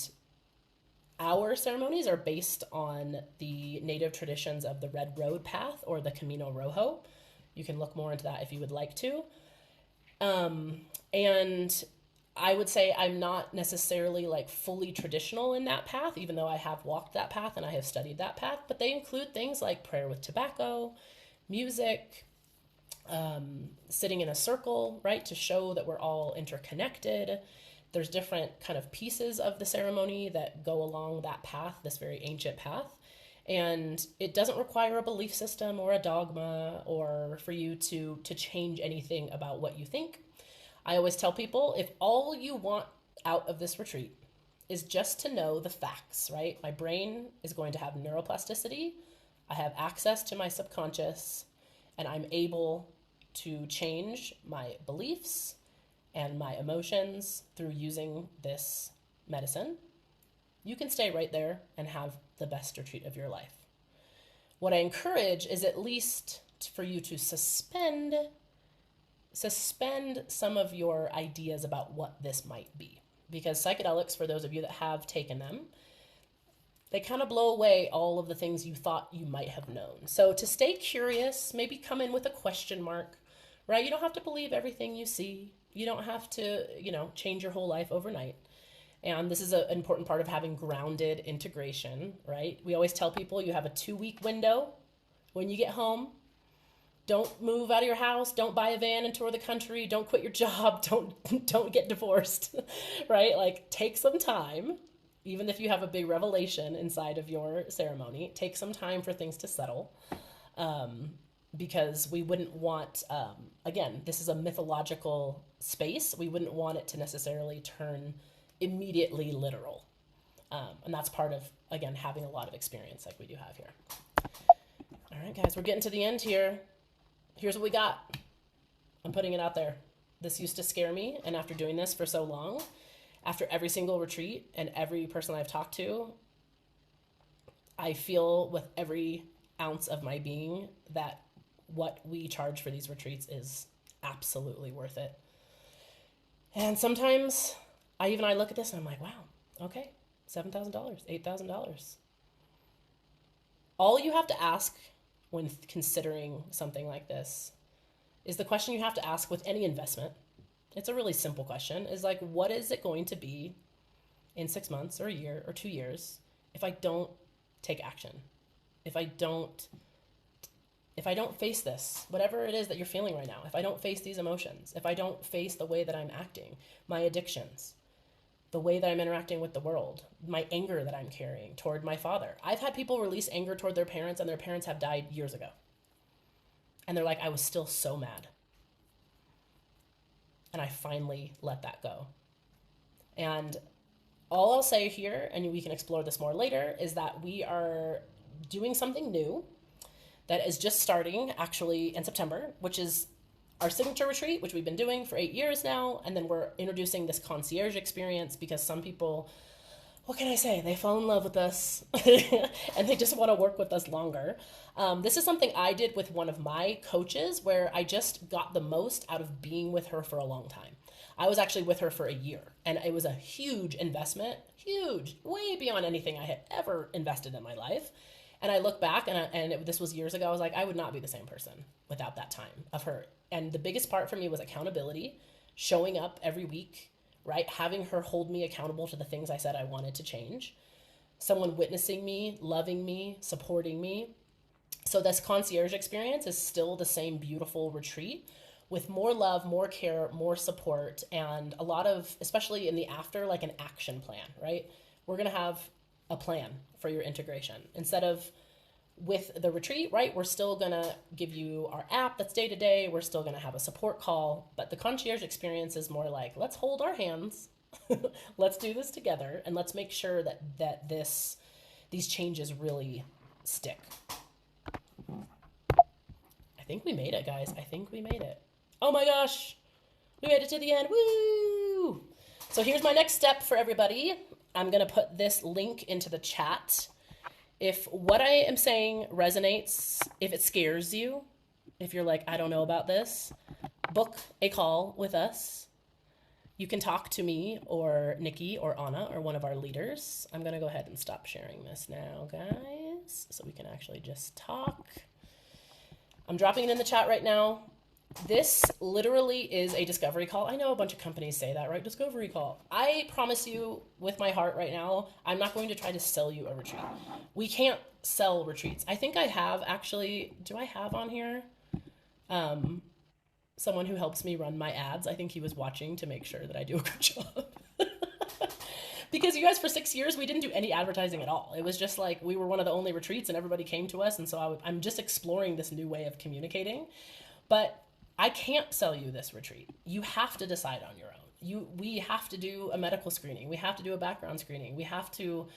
our ceremonies are based on the native traditions of the Red Road Path, or the Camino Rojo. You can look more into that if you would like to. And I would say I'm not necessarily like fully traditional in that path, even though I have walked that path and I have studied that path. But they include things like prayer with tobacco, music, sitting in a circle, right, to show that we're all interconnected. There's different kind of pieces of the ceremony that go along that path, this very ancient path. And it doesn't require a belief system or a dogma, or for you to change anything about what you think. I always tell people, if all you want out of this retreat is just to know the facts, right? My brain is going to have neuroplasticity. I have access to my subconscious, and I'm able to change my beliefs and my emotions through using this medicine. You can stay right there and have the best retreat of your life. What I encourage is at least for you to suspend some of your ideas about what this might be. Because psychedelics, for those of you that have taken them, they kind of blow away all of the things you thought you might have known. So to stay curious, maybe come in with a question mark, right? You don't have to believe everything you see. You don't have to, change your whole life overnight. And this is an important part of having grounded integration, right? We always tell people you have a 2-week window. When you get home, don't move out of your house. Don't buy a van and tour the country. Don't quit your job. Don't get divorced, right? Like, take some time, even if you have a big revelation inside of your ceremony. Take some time for things to settle, because we wouldn't want, again, this is a mythological space. We wouldn't want it to necessarily turn immediately literal. And that's part of, again, having a lot of experience like we do have here. All right, guys, we're getting to the end here. Here's what we got. I'm putting it out there. This used to scare me, and after doing this for so long, after every single retreat and every person I've talked to, I feel with every ounce of my being that what we charge for these retreats is absolutely worth it. And sometimes I look at this and I'm like, wow, Okay, $7,000, $8,000. All you have to ask when considering something like this is the question you have to ask with any investment. It's a really simple question. Is like, what is it going to be in 6 months or a year or 2 years if I don't take action? If I don't face this, whatever it is that you're feeling right now, if I don't face these emotions, if I don't face the way that I'm acting, my addictions, the way that I'm interacting with the world, my anger that I'm carrying toward my father. I've had people release anger toward their parents and their parents have died years ago. And they're like, I was still so mad. And I finally let that go. And all I'll say here, and we can explore this more later, is that we are doing something new that is just starting actually in September, which is our signature retreat, which we've been doing for 8 years now. And then we're introducing this concierge experience because some people, what can I say? They fall in love with us and they just want to work with us longer. This is something I did with one of my coaches where I just got the most out of being with her for a long time. I was actually with her for a year and it was a huge investment, huge, way beyond anything I had ever invested in my life. And I look back this was years ago. I was like, I would not be the same person without that time of her. And the biggest part for me was accountability, showing up every week, right? Having her hold me accountable to the things I said I wanted to change. Someone witnessing me, loving me, supporting me. So this concierge experience is still the same beautiful retreat with more love, more care, more support, and a lot of, especially in the after, like an action plan, right? We're going to have a plan for your integration. Instead of with the retreat, right, we're still going to give you our app that's day to day. We're still going to have a support call. But the concierge experience is more like, let's hold our hands. Let's do this together. And let's make sure that these changes really stick. I think we made it, guys. I think we made it. Oh my gosh. We made it to the end. Woo! So here's my next step for everybody. I'm going to put this link into the chat. If what I am saying resonates, if it scares you, if you're like, I don't know about this, book a call with us. You can talk to me or Nikki or Anna or one of our leaders. I'm going to go ahead and stop sharing this now, guys, so we can actually just talk. I'm dropping it in the chat right now. This literally is a discovery call. I know a bunch of companies say that, right? Discovery call. I promise you with my heart right now, I'm not going to try to sell you a retreat. We can't sell retreats. I think I have actually, do I have on here someone who helps me run my ads? I think he was watching to make sure that I do a good job. Because you guys, for 6 years, we didn't do any advertising at all. It was just like we were one of the only retreats and everybody came to us. And so I'm just exploring this new way of communicating. But I can't sell you this retreat. You have to decide on your own. We have to do a medical screening. We have to do a background screening. We have to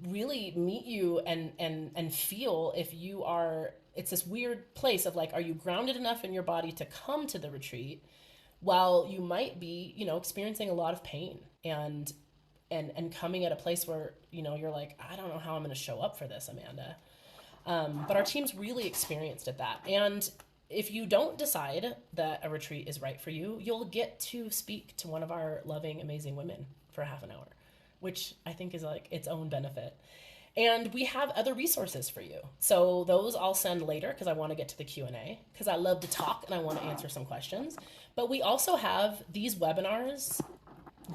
really meet you and feel if you are, it's this weird place of like, are you grounded enough in your body to come to the retreat while you might be, experiencing a lot of pain and coming at a place where, you're like, I don't know how I'm going to show up for this, Amanda. But our team's really experienced at that. And if you don't decide that a retreat is right for you, you'll get to speak to one of our loving, amazing women for half an hour, which I think is like its own benefit. And we have other resources for you. So those I'll send later because I want to get to the Q&A because I love to talk and I want to answer some questions. But we also have these webinars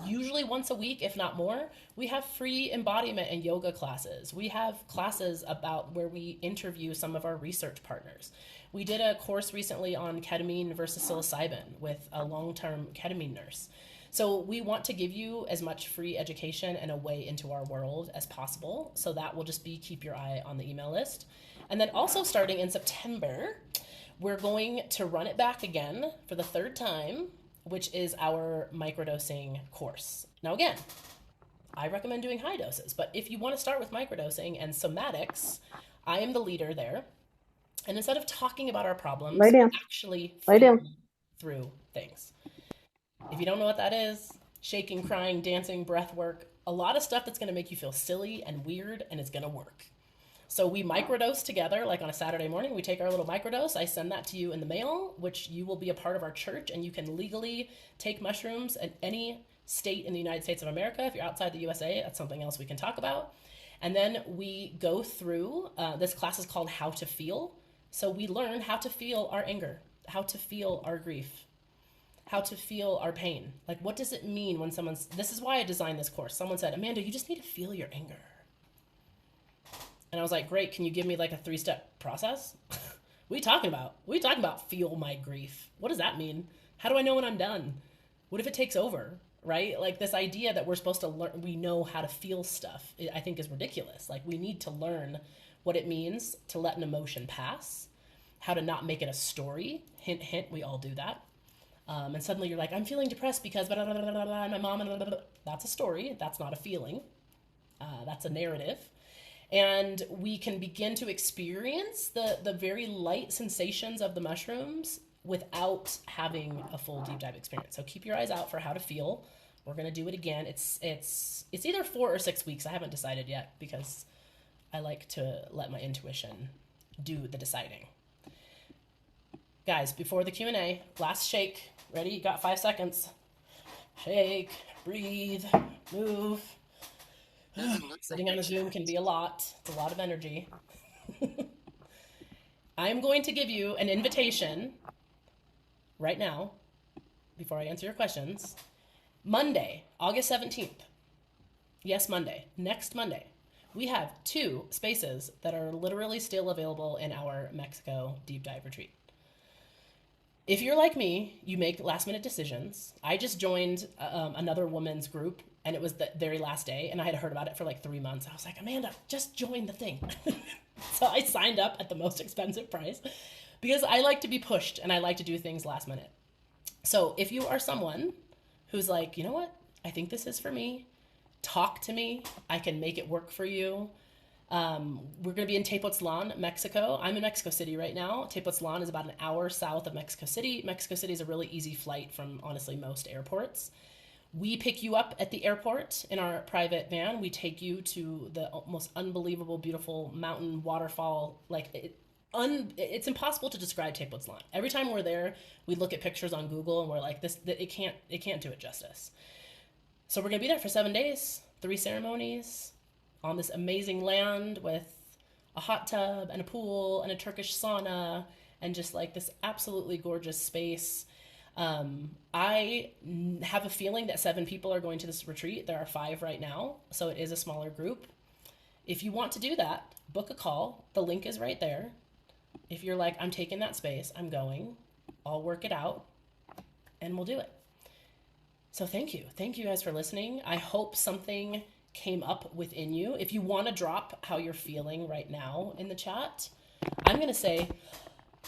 usually once a week, if not more. We have free embodiment and yoga classes. We have classes about where we interview some of our research partners. We did a course recently on ketamine versus psilocybin with a long-term ketamine nurse. So we want to give you as much free education and a way into our world as possible. So that will just be keep your eye on the email list. And then also starting in September, we're going to run it back again for the third time, which is our microdosing course. Now again, I recommend doing high doses, but if you want to start with microdosing and somatics, I am the leader there. And instead of talking about our problems, actually feel through things. If you don't know what that is, shaking, crying, dancing, breath work, a lot of stuff that's going to make you feel silly and weird, and it's going to work. So we microdose together, like on a Saturday morning, we take our little microdose. I send that to you in the mail, which you will be a part of our church, and you can legally take mushrooms at any state in the United States of America. If you're outside the USA, that's something else we can talk about. And then we go through, this class is called How to Feel. So we learn how to feel our anger, how to feel our grief, how to feel our pain. Like, what does it mean when someone's, this is why I designed this course. Someone said, Amanda, you just need to feel your anger. And I was like, great, can you give me like a 3-step process? What are you talking about? What are you talking about? Feel my grief. What does that mean? How do I know when I'm done? What if it takes over? Right? Like, this idea that we're supposed to learn, we know how to feel stuff, I think is ridiculous. Like, we need to learn what it means to let an emotion pass, how to not make it a story. Hint, hint, we all do that. And suddenly you're like, I'm feeling depressed because blah, blah, blah, blah, blah, my mom, blah, blah, blah. That's a story. That's not a feeling. That's a narrative. And we can begin to experience the very light sensations of the mushrooms without having a full deep dive experience. So keep your eyes out for How to Feel. We're going to do it again. It's either 4 or 6 weeks. I haven't decided yet because I like to let my intuition do the deciding. Guys, before the Q&A, last shake. Ready? You got 5 seconds. Shake, breathe, move. Sitting on a Zoom can be a lot. It's a lot of energy. I'm going to give you an invitation right now, before I answer your questions. Monday, August 17th. Yes, Monday. Next Monday. We have 2 spaces that are literally still available in our Mexico deep dive retreat. If you're like me, you make last minute decisions. I just joined another woman's group, and it was the very last day, and I had heard about it for like 3 months. I was like, Amanda, just join the thing. So I signed up at the most expensive price because I like to be pushed and I like to do things last minute. So if you are someone who's like, you know what, I think this is for me, talk to me. I can make it work for you. We're going to be in Tepoztlan, Mexico. I'm in Mexico City right now. Tepoztlan is about an hour south of Mexico City. Mexico City is a really easy flight from, honestly, most airports. We pick you up at the airport in our private van. We take you to the most unbelievable, beautiful mountain waterfall. Like, it's impossible to describe Tepoztlan. Every time we're there, we look at pictures on Google and we're like, it can't do it justice. So we're going to be there for 7 days, 3 ceremonies on this amazing land with a hot tub and a pool and a Turkish sauna and just like this absolutely gorgeous space. I have a feeling that 7 people are going to this retreat. There are 5 right now, so it is a smaller group. If you want to do that, book a call. The link is right there. If you're like, I'm taking that space, I'm going, I'll work it out, and we'll do it. So thank you. Thank you guys for listening. I hope something came up within you. If you want to drop how you're feeling right now in the chat, I'm going to say,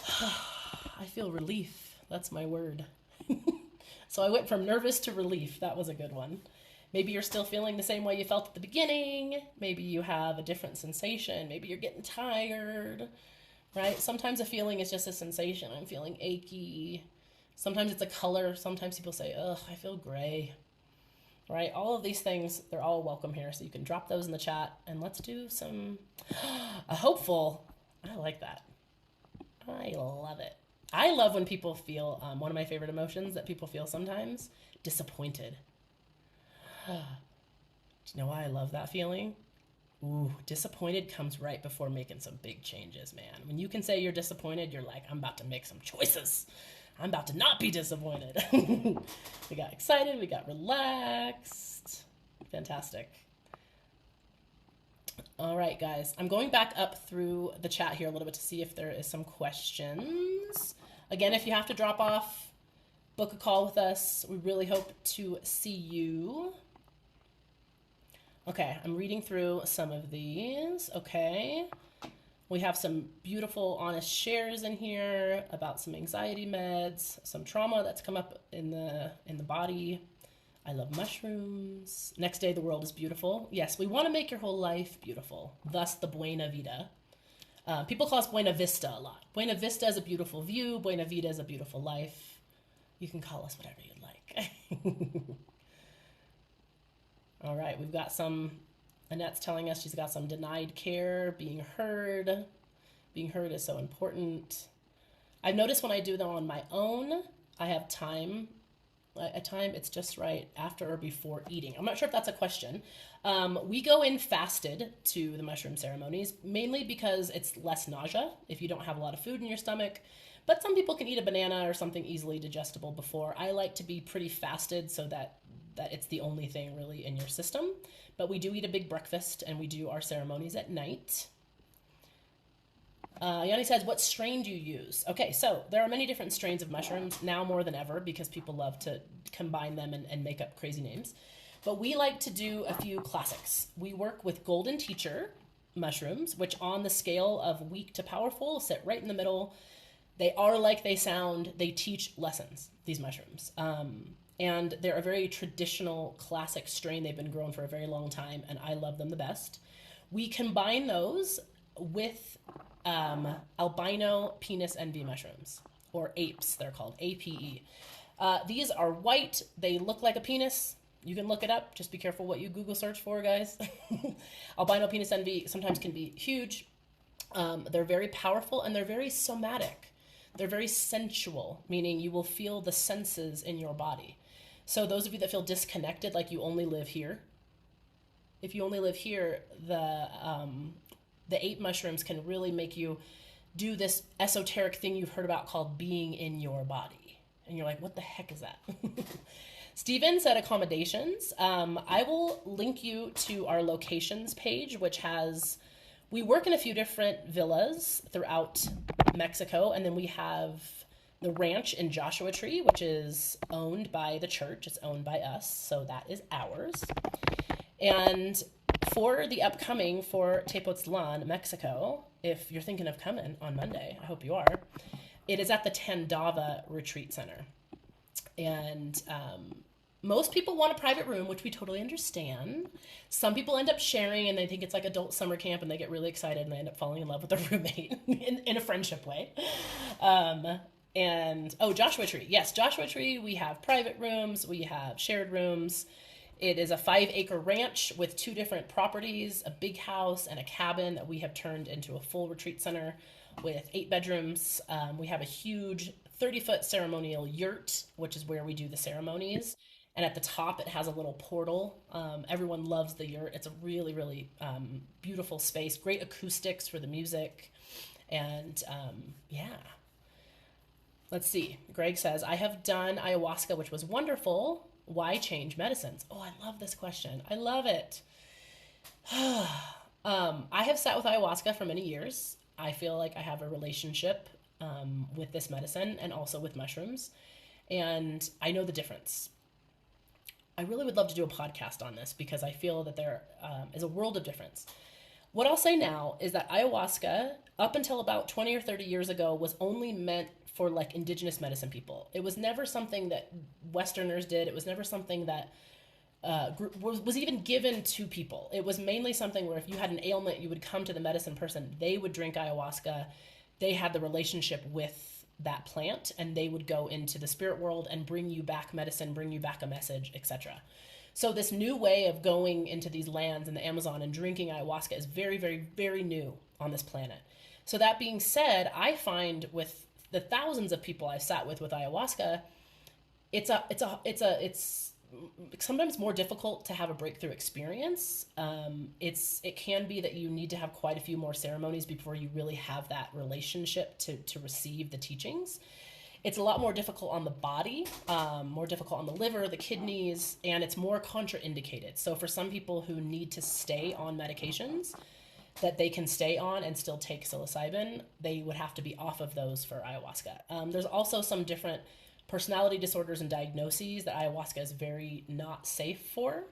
I feel relief. That's my word. So I went from nervous to relief. That was a good one. Maybe you're still feeling the same way you felt at the beginning. Maybe you have a different sensation. Maybe you're getting tired, right? Sometimes a feeling is just a sensation. I'm feeling achy. Sometimes it's a color. Sometimes people say, ugh, I feel gray, right? All of these things, they're all welcome here. So you can drop those in the chat and let's do some, a hopeful. I like that. I love it. I love when people feel, one of my favorite emotions that people feel sometimes, disappointed. Do you know why I love that feeling? Ooh, disappointed comes right before making some big changes, man. When you can say you're disappointed, you're like, I'm about to make some choices. I'm about to not be disappointed. We got excited. We got relaxed. Fantastic. All right, guys. I'm going back up through the chat here a little bit to see if there is some questions. Again, if you have to drop off, book a call with us. We really hope to see you. Okay, I'm reading through some of these. Okay. We have some beautiful, honest shares in here about some anxiety meds, some trauma that's come up in the body. I love mushrooms. Next day, the world is beautiful. Yes, we want to make your whole life beautiful. Thus, the Buena Vida. People call us Buena Vista a lot. Buena Vista is a beautiful view. Buena Vida is a beautiful life. You can call us whatever you'd like. All right, we've got some. Annette's telling us she's got some denied care, being heard. Being heard is so important. I've noticed when I do them on my own, I have time A time it's just right after or before eating. I'm not sure if that's a question. We go in fasted to the mushroom ceremonies, mainly because it's less nausea if you don't have a lot of food in your stomach. But some people can eat a banana or something easily digestible before. I like to be pretty fasted so that it's the only thing really in your system. But we do eat a big breakfast and we do our ceremonies at night. Yanni says, what strain do you use? Okay, so there are many different strains of mushrooms, now more than ever, because people love to combine them and make up crazy names. But we like to do a few classics. We work with Golden Teacher mushrooms, which on the scale of weak to powerful sit right in the middle. They are like they sound. They teach lessons, these mushrooms. And they're a very traditional classic strain. They've been grown for a very long time, and I love them the best. We combine those with albino penis envy mushrooms, or apes, they're called, APE. These are white. They look like a penis. You can look it up. Just be careful what you Google search for, guys. Albino penis envy sometimes can be huge. They're very powerful and they're very somatic. They're very sensual, meaning you will feel the senses in your body. So those of you that feel disconnected, like you only live here, if you only live here, the ape mushrooms can really make you do this esoteric thing you've heard about called being in your body. And you're like, what the heck is that? Steven said accommodations. I will link you to our locations page, which has, we work in a few different villas throughout Mexico. And then we have the ranch in Joshua Tree, which is owned by the church. It's owned by us. So that is ours. And for the upcoming for Tepoztlan, Mexico, if you're thinking of coming on Monday, I hope you are, it is at the Tandava Retreat Center. And most people want a private room, which we totally understand. Some people end up sharing and they think it's like adult summer camp and they get really excited and they end up falling in love with their roommate in a friendship way. Joshua Tree. Yes, Joshua Tree, we have private rooms, we have shared rooms. It is a 5-acre ranch with 2 different properties, a big house and a cabin that we have turned into a full retreat center with 8 bedrooms. We have a huge 30-foot ceremonial yurt, which is where we do the ceremonies. And at the top, it has a little portal. Everyone loves the yurt. It's a really, really beautiful space. Great acoustics for the music. And yeah. Let's see. Greg says, I have done ayahuasca, which was wonderful. Why change medicines? Oh, I love this question. I love it. I have sat with ayahuasca for many years. I feel like I have a relationship with this medicine and also with mushrooms. And I know the difference. I really would love to do a podcast on this because I feel that there is a world of difference. What I'll say now is that ayahuasca, up until about 20 or 30 years ago, was only meant for like indigenous medicine people. It was never something that Westerners did. It was never something that was even given to people. It was mainly something where if you had an ailment, you would come to the medicine person. They would drink ayahuasca. They had the relationship with that plant and they would go into the spirit world and bring you back medicine, bring you back a message, etc. So this new way of going into these lands in the Amazon and drinking ayahuasca is very, very, very new on this planet. So that being said, I find with the thousands of people I've sat with ayahuasca, it's sometimes more difficult to have a breakthrough experience. It can be that you need to have quite a few more ceremonies before you really have that relationship to receive the teachings. It's a lot more difficult on the body, more difficult on the liver, the kidneys, and it's more contraindicated. So for some people who need to stay on medications that they can stay on and still take psilocybin, they would have to be off of those for ayahuasca. There's also some different personality disorders and diagnoses that ayahuasca is very not safe for.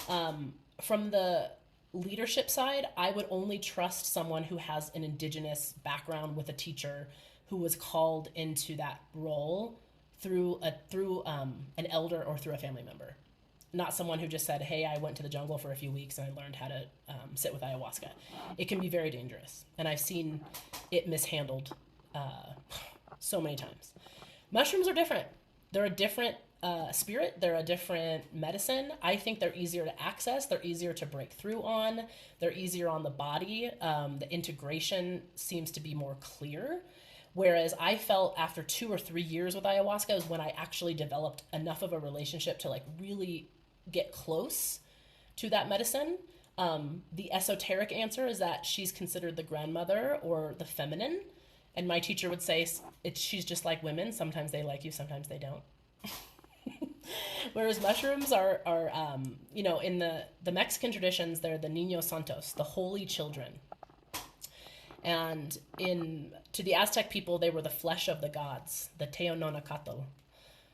From the leadership side, I would only trust someone who has an indigenous background with a teacher who was called into that role through an elder or through a family member. Not someone who just said, hey, I went to the jungle for a few weeks and I learned how to sit with ayahuasca. It can be very dangerous. And I've seen it mishandled so many times. Mushrooms are different. They're a different spirit. They're a different medicine. I think they're easier to access. They're easier to break through on. They're easier on the body. The integration seems to be more clear. Whereas I felt after 2 or 3 years with ayahuasca is when I actually developed enough of a relationship to like really get close to that medicine. The esoteric answer is that she's considered the grandmother or the feminine. And my teacher would say she's just like women. Sometimes they like you, sometimes they don't. Whereas mushrooms are in the Mexican traditions, they're the Niños Santos, the holy children. And to the Aztec people, they were the flesh of the gods, the Teononacatl.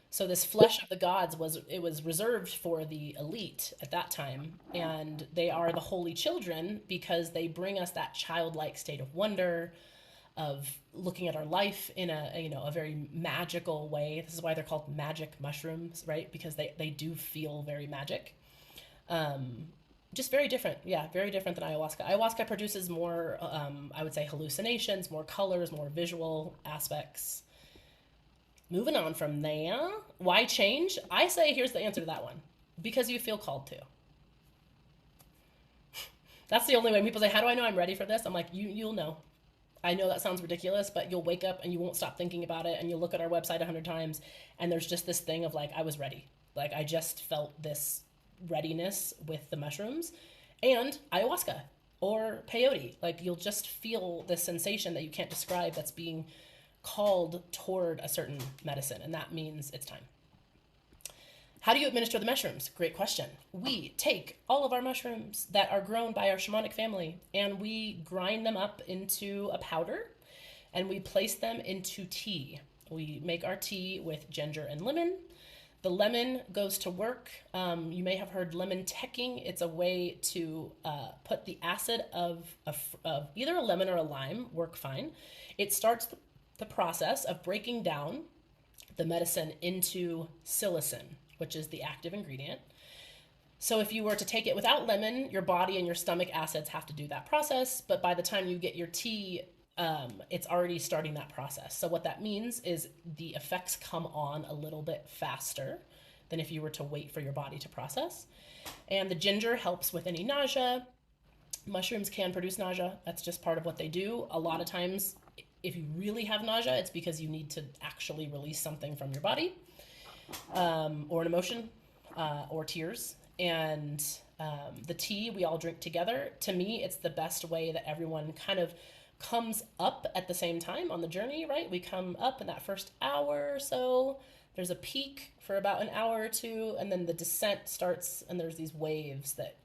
So this flesh of the gods was reserved for the elite at that time, and they are the holy children because they bring us that childlike state of wonder, of looking at our life in a very magical way. This is why they're called magic mushrooms, right? Because they do feel very magic. Just very different. Yeah, very different than ayahuasca. Ayahuasca produces more, I would say, hallucinations, more colors, more visual aspects. Moving on from there, why change? I say here's the answer to that one. Because you feel called to. That's the only way. People say, how do I know I'm ready for this? I'm like, you'll know. I know that sounds ridiculous, but you'll wake up and you won't stop thinking about it, and you'll look at our website 100 times, and there's just this thing of like, I was ready. Like, I just felt this readiness with the mushrooms and ayahuasca or peyote. Like, you'll just feel this sensation that you can't describe that's being called toward a certain medicine, and that means it's time. How do you administer the mushrooms? Great question. We take all of our mushrooms that are grown by our shamanic family and we grind them up into a powder and we place them into tea. We make our tea with ginger and lemon. The lemon goes to work. You may have heard lemon teching. It's a way to put the acid of either a lemon or a lime work fine. It starts the process of breaking down the medicine into psilocin, which is the active ingredient. So if you were to take it without lemon, your body and your stomach acids have to do that process. But by the time you get your tea, it's already starting that process. So what that means is the effects come on a little bit faster than if you were to wait for your body to process. And the ginger helps with any nausea. Mushrooms can produce nausea. That's just part of what they do. A lot of times, if you really have nausea, it's because you need to actually release something from your body, or an emotion, or tears. And the tea we all drink together. To me, it's the best way that everyone kind of comes up at the same time on the journey, right? We come up in that first hour or so. There's a peak for about an hour or two, and then the descent starts, and there's these waves that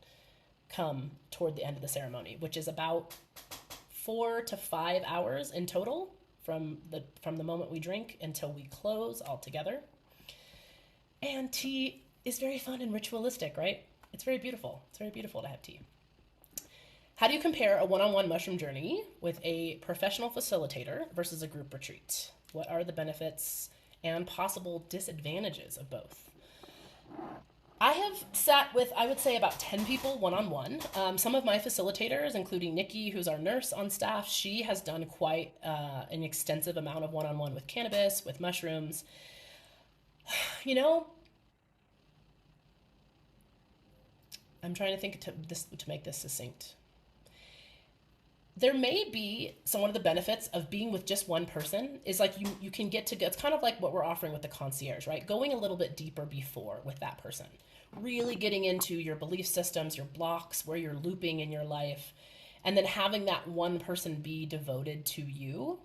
come toward the end of the ceremony, which is about 4 to 5 hours in total from the moment we drink until we close all together. And tea is very fun and ritualistic, right? It's very beautiful. It's very beautiful to have tea. How do you compare a one-on-one mushroom journey with a professional facilitator versus a group retreat? What are the benefits and possible disadvantages of both? I have sat with, I would say, about 10 people one-on-one. Some of my facilitators, including Nikki, who's our nurse on staff, she has done quite an extensive amount of one-on-one with cannabis, with mushrooms. You know, I'm trying to think to make this succinct. There may be some of the benefits of being with just one person is like you can get to, it's kind of like what we're offering with the concierge, right? Going a little bit deeper before with that person, really getting into your belief systems, your blocks, where you're looping in your life, and then having that one person be devoted to you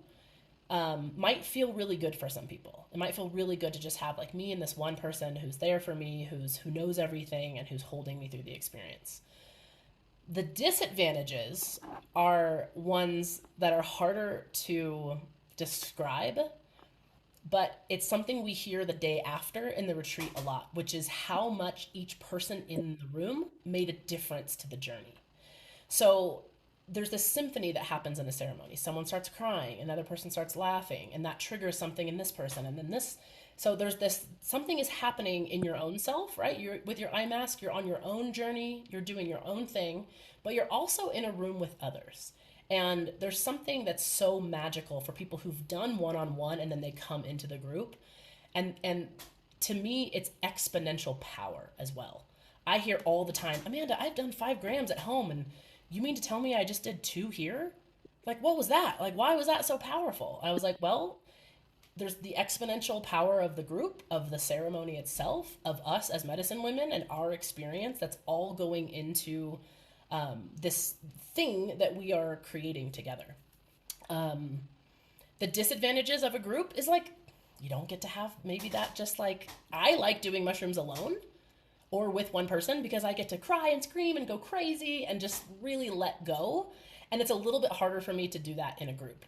might feel really good for some people. It might feel really good to just have like me and this one person who's there for me, who knows everything and who's holding me through the experience. The disadvantages are ones that are harder to describe, but it's something we hear the day after in the retreat a lot, which is how much each person in the room made a difference to the journey. So there's this symphony that happens in a ceremony. Someone starts crying, another person starts laughing, and that triggers something in this person, and then this. So there's this, something is happening in your own self, right? You're with your eye mask, you're on your own journey, you're doing your own thing, but you're also in a room with others. And there's something that's so magical for people who've done one-on-one and then they come into the group. And to me, it's exponential power as well. I hear all the time, Amanda, I've done 5 grams at home, and you mean to tell me I just did 2 here? Like, what was that? Like, why was that so powerful? I was like, well, there's the exponential power of the group, of the ceremony itself, of us as medicine women and our experience that's all going into this thing that we are creating together. The disadvantages of a group is like, you don't get to have maybe that, just like I like doing mushrooms alone or with one person because I get to cry and scream and go crazy and just really let go. And it's a little bit harder for me to do that in a group.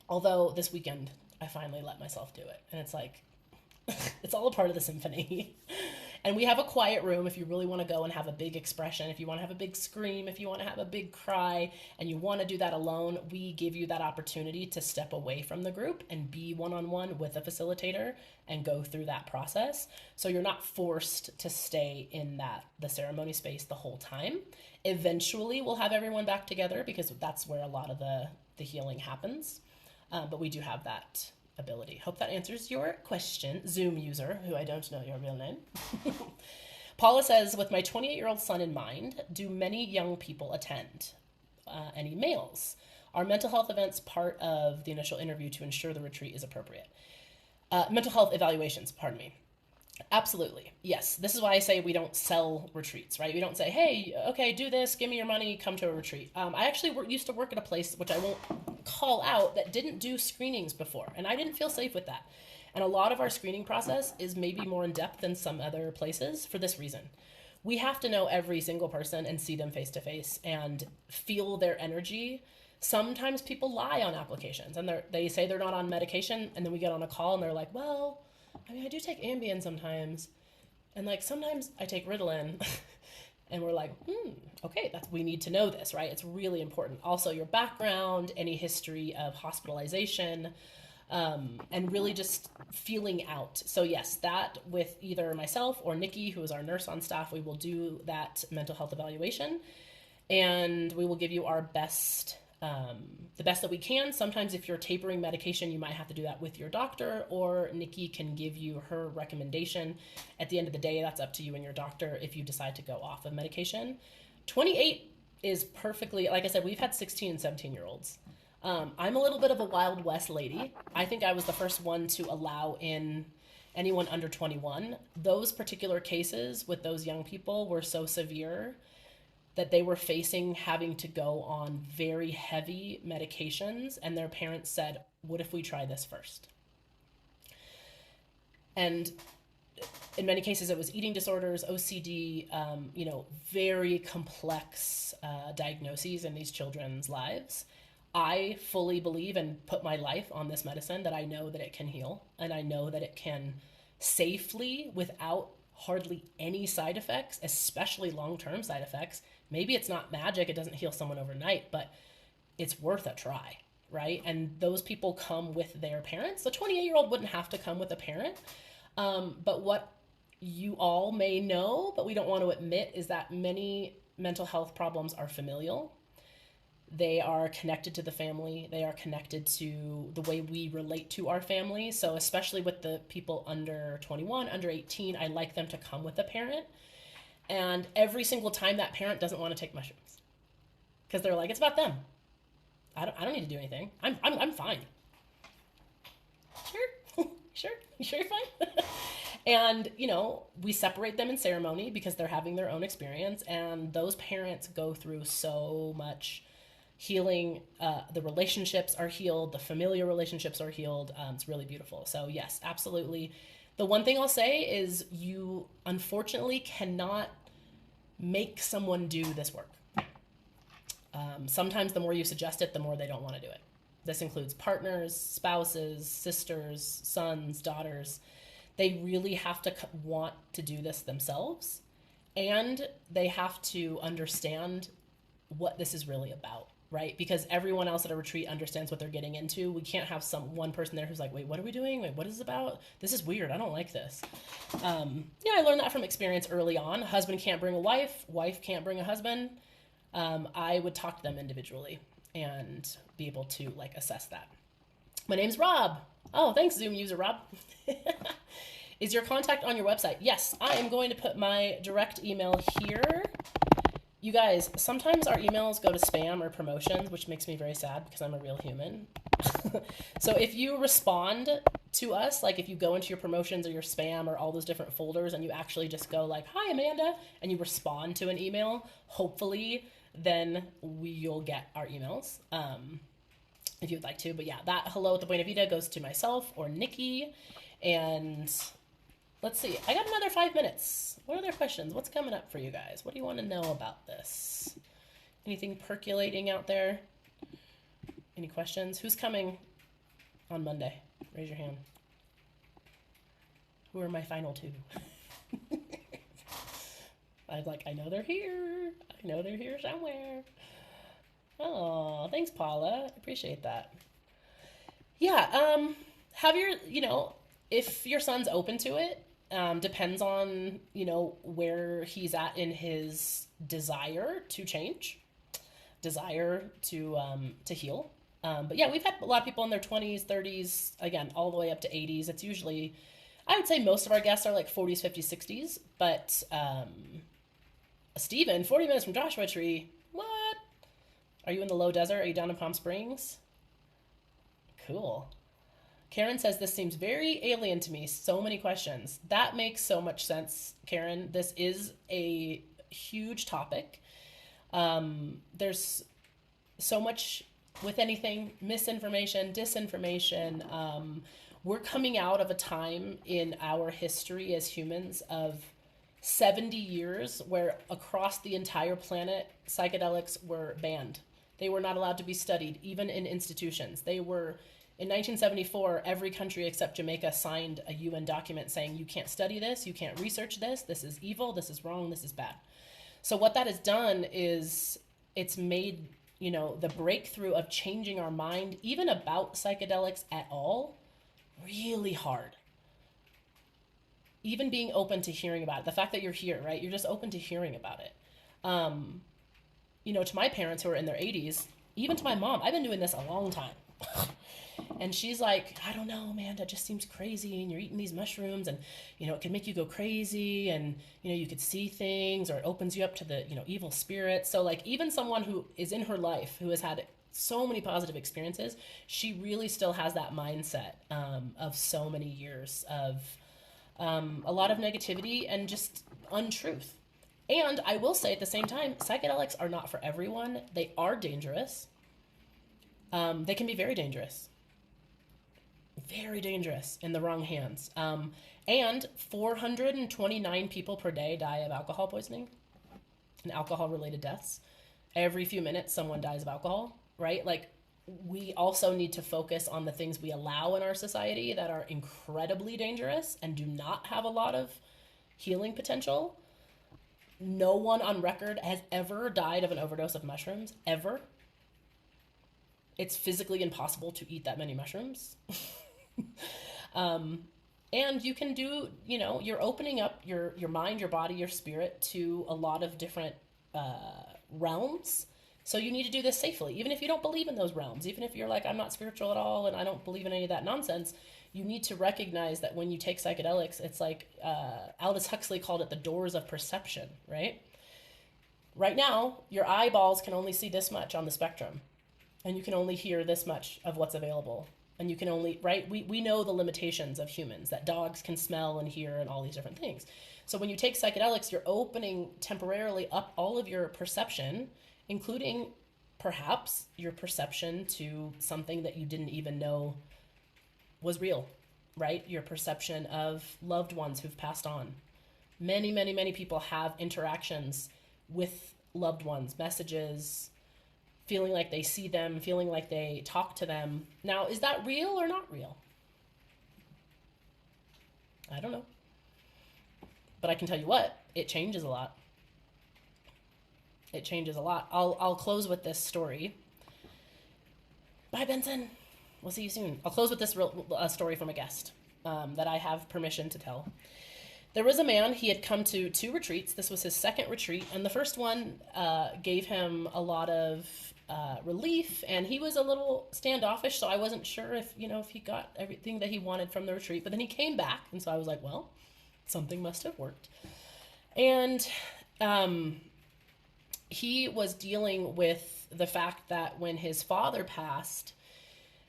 Although this weekend I finally let myself do it. And it's like, it's all a part of the symphony. And we have a quiet room if you really want to go and have a big expression, if you want to have a big scream, if you want to have a big cry, and you want to do that alone, we give you that opportunity to step away from the group and be one-on-one with a facilitator and go through that process. So you're not forced to stay in the ceremony space the whole time. Eventually, we'll have everyone back together because that's where a lot of the healing happens. But we do have that ability. Hope that answers your question, Zoom user, who I don't know your real name. Paula says, with my 28-year-old son in mind, do many young people attend? Any males? Are mental health events part of the initial interview to ensure the retreat is appropriate? Mental health evaluations, pardon me. Absolutely. Yes. This is why I say we don't sell retreats, right? We don't say, hey, okay, do this, give me your money, come to a retreat. I actually used to work at a place, which I won't call out, that didn't do screenings before. And I didn't feel safe with that. And a lot of our screening process is maybe more in depth than some other places for this reason. We have to know every single person and see them face to face and feel their energy. Sometimes people lie on applications and they say they're not on medication, and then we get on a call and they're like, well, I mean, I do take Ambien sometimes, and like sometimes I take Ritalin. And we're like, okay, we need to know this, right? It's really important. Also, your background, any history of hospitalization, and really just feeling out. So yes, that with either myself or Nikki, who is our nurse on staff, we will do that mental health evaluation, and we will give you our best, the best that we can. Sometimes if you're tapering medication, you might have to do that with your doctor, or Nikki can give you her recommendation. At the end of the day, that's up to you and your doctor if you decide to go off of medication. 28 is perfectly, like I said, we've had 16 and 17-year-olds. I'm a little bit of a Wild West lady. I think I was the first one to allow in anyone under 21. Those particular cases with those young people were so severe that they were facing having to go on very heavy medications, and their parents said, what if we try this first? And in many cases, it was eating disorders, OCD, very complex diagnoses in these children's lives. I fully believe and put my life on this medicine, that I know that it can heal, and I know that it can safely, without hardly any side effects, especially long-term side effects. Maybe it's not magic, it doesn't heal someone overnight, but it's worth a try, right? And those people come with their parents. The 28-year-old wouldn't have to come with a parent. But what you all may know, but we don't want to admit, is that many mental health problems are familial. They are connected to the family. They are connected to the way we relate to our family. So especially with the people under 21, under 18, I like them to come with a parent. And every single time that parent doesn't want to take mushrooms, because they're like, it's about them. I don't need to do anything. I'm fine. Sure. Sure. You sure you're fine? And, we separate them in ceremony because they're having their own experience. And those parents go through so much healing. The relationships are healed. The familiar relationships are healed. It's really beautiful. So yes, absolutely. The one thing I'll say is you unfortunately cannot make someone do this work. Sometimes the more you suggest it, the more they don't want to do it. This includes partners, spouses, sisters, sons, daughters. They really have to want to do this themselves, and they have to understand what this is really about, right? Because everyone else at a retreat understands what they're getting into. We can't have one person there who's like, wait, what are we doing? Wait, what is this about? This is weird. I don't like this. I learned that from experience early on. A husband can't bring a wife. Wife can't bring a husband. I would talk to them individually and be able to assess that. My name's Rob. Oh, thanks, Zoom user Rob. Is your contact on your website? Yes, I am going to put my direct email here. You guys, sometimes our emails go to spam or promotions, which makes me very sad because I'm a real human. So if you respond to us, like if you go into your promotions or your spam or all those different folders and you actually just go like, "Hi Amanda," and you respond to an email, hopefully then you'll get our emails. If you would like to. But yeah, that hello at the Buena Vida goes to myself or Nikki. And let's see, I got another 5 minutes. What other questions? What's coming up for you guys? What do you want to know about this? Anything percolating out there? Any questions? Who's coming on Monday? Raise your hand. Who are my final two? I know they're here. I know they're here somewhere. Oh, thanks, Paula. I appreciate that. Yeah, have your, if your son's open to it, depends on, where he's at in his desire to change, desire to heal. But yeah, we've had a lot of people in their 20s, 30s, again, all the way up to 80s. It's usually, I would say most of our guests are like 40s, 50s, 60s. But Steven, 40 minutes from Joshua Tree. What? Are you in the low desert? Are you down in Palm Springs? Cool. Karen says this seems very alien to me. So many questions. That makes so much sense, Karen. This is a huge topic. There's so much with anything, misinformation, disinformation. We're coming out of a time in our history as humans of 70 years where across the entire planet, psychedelics were banned. They were not allowed to be studied, even in institutions. They were, in 1974, every country except Jamaica signed a UN document saying you can't study this, you can't research this, this is evil, this is wrong, this is bad. So what that has done is it's made, the breakthrough of changing our mind, even about psychedelics at all, really hard. Even being open to hearing about it. The fact that you're here, right? You're just open to hearing about it. To my parents who are in their 80s, even to my mom, I've been doing this a long time. And she's like, I don't know, man, that just seems crazy. And you're eating these mushrooms and, it can make you go crazy and, you could see things or it opens you up to the, evil spirits. So like even someone who is in her life who has had so many positive experiences, she really still has that mindset of so many years of a lot of negativity and just untruth. And I will say at the same time, psychedelics are not for everyone. They are dangerous. They can be very dangerous in the wrong hands. And 429 people per day die of alcohol poisoning and alcohol-related deaths. Every few minutes, someone dies of alcohol, right? Like, we also need to focus on the things we allow in our society that are incredibly dangerous and do not have a lot of healing potential. No one on record has ever died of an overdose of mushrooms, ever. It's physically impossible to eat that many mushrooms. And you can do, you're opening up your mind, your body, your spirit to a lot of different realms. So you need to do this safely, even if you don't believe in those realms, even if you're like, I'm not spiritual at all and I don't believe in any of that nonsense. You need to recognize that when you take psychedelics, it's like Aldous Huxley called it the doors of perception, right? Right now, your eyeballs can only see this much on the spectrum, and you can only hear this much of what's available. And you can only, right? We know the limitations of humans, that dogs can smell and hear and all these different things. So when you take psychedelics, you're opening temporarily up all of your perception, including perhaps your perception to something that you didn't even know was real, right? Your perception of loved ones who've passed on. Many, many, many people have interactions with loved ones, messages, feeling like they see them, feeling like they talk to them. Now, is that real or not real? I don't know. But I can tell you what, it changes a lot. It changes a lot. I'll close with this story. Bye, Benson. We'll see you soon. I'll close with this story from a guest that I have permission to tell. There was a man, he had come to 2 retreats. This was his second retreat, and the first one gave him a lot of relief, and he was a little standoffish, so I wasn't sure if he got everything that he wanted from the retreat. But then he came back, and so I was like, well, something must have worked. And he was dealing with the fact that when his father passed,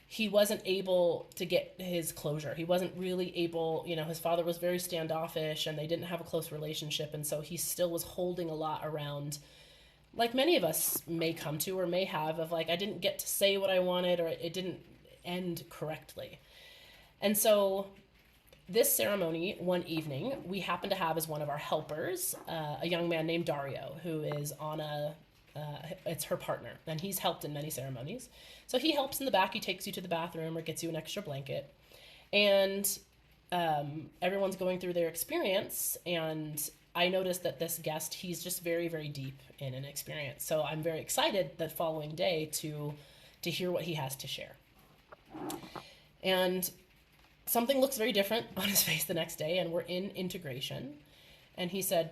he wasn't able to get his closure. He wasn't really able, his father was very standoffish and they didn't have a close relationship. And so he still was holding a lot around, like many of us may come to or may have, of like, I didn't get to say what I wanted, or it didn't end correctly. And so this ceremony, one evening, we happened to have as one of our helpers a young man named Dario, who is on it's her partner, and he's helped in many ceremonies. So he helps in the back. He takes you to the bathroom or gets you an extra blanket. And everyone's going through their experience, and I noticed that this guest, he's just very, very deep in an experience. So I'm very excited the following day to hear what he has to share. And something looks very different on his face the next day, and we're in integration. And he said,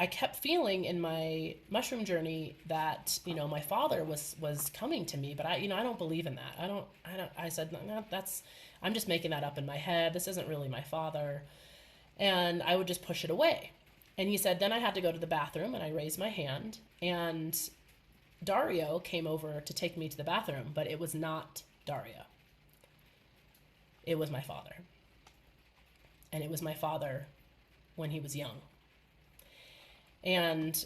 I kept feeling in my mushroom journey that, my father was coming to me, but I don't believe in that. I said, no, I'm just making that up in my head. This isn't really my father. And I would just push it away. And he said, then I had to go to the bathroom, and I raised my hand, and Dario came over to take me to the bathroom, but it was not Dario. It was my father. And it was my father when he was young. And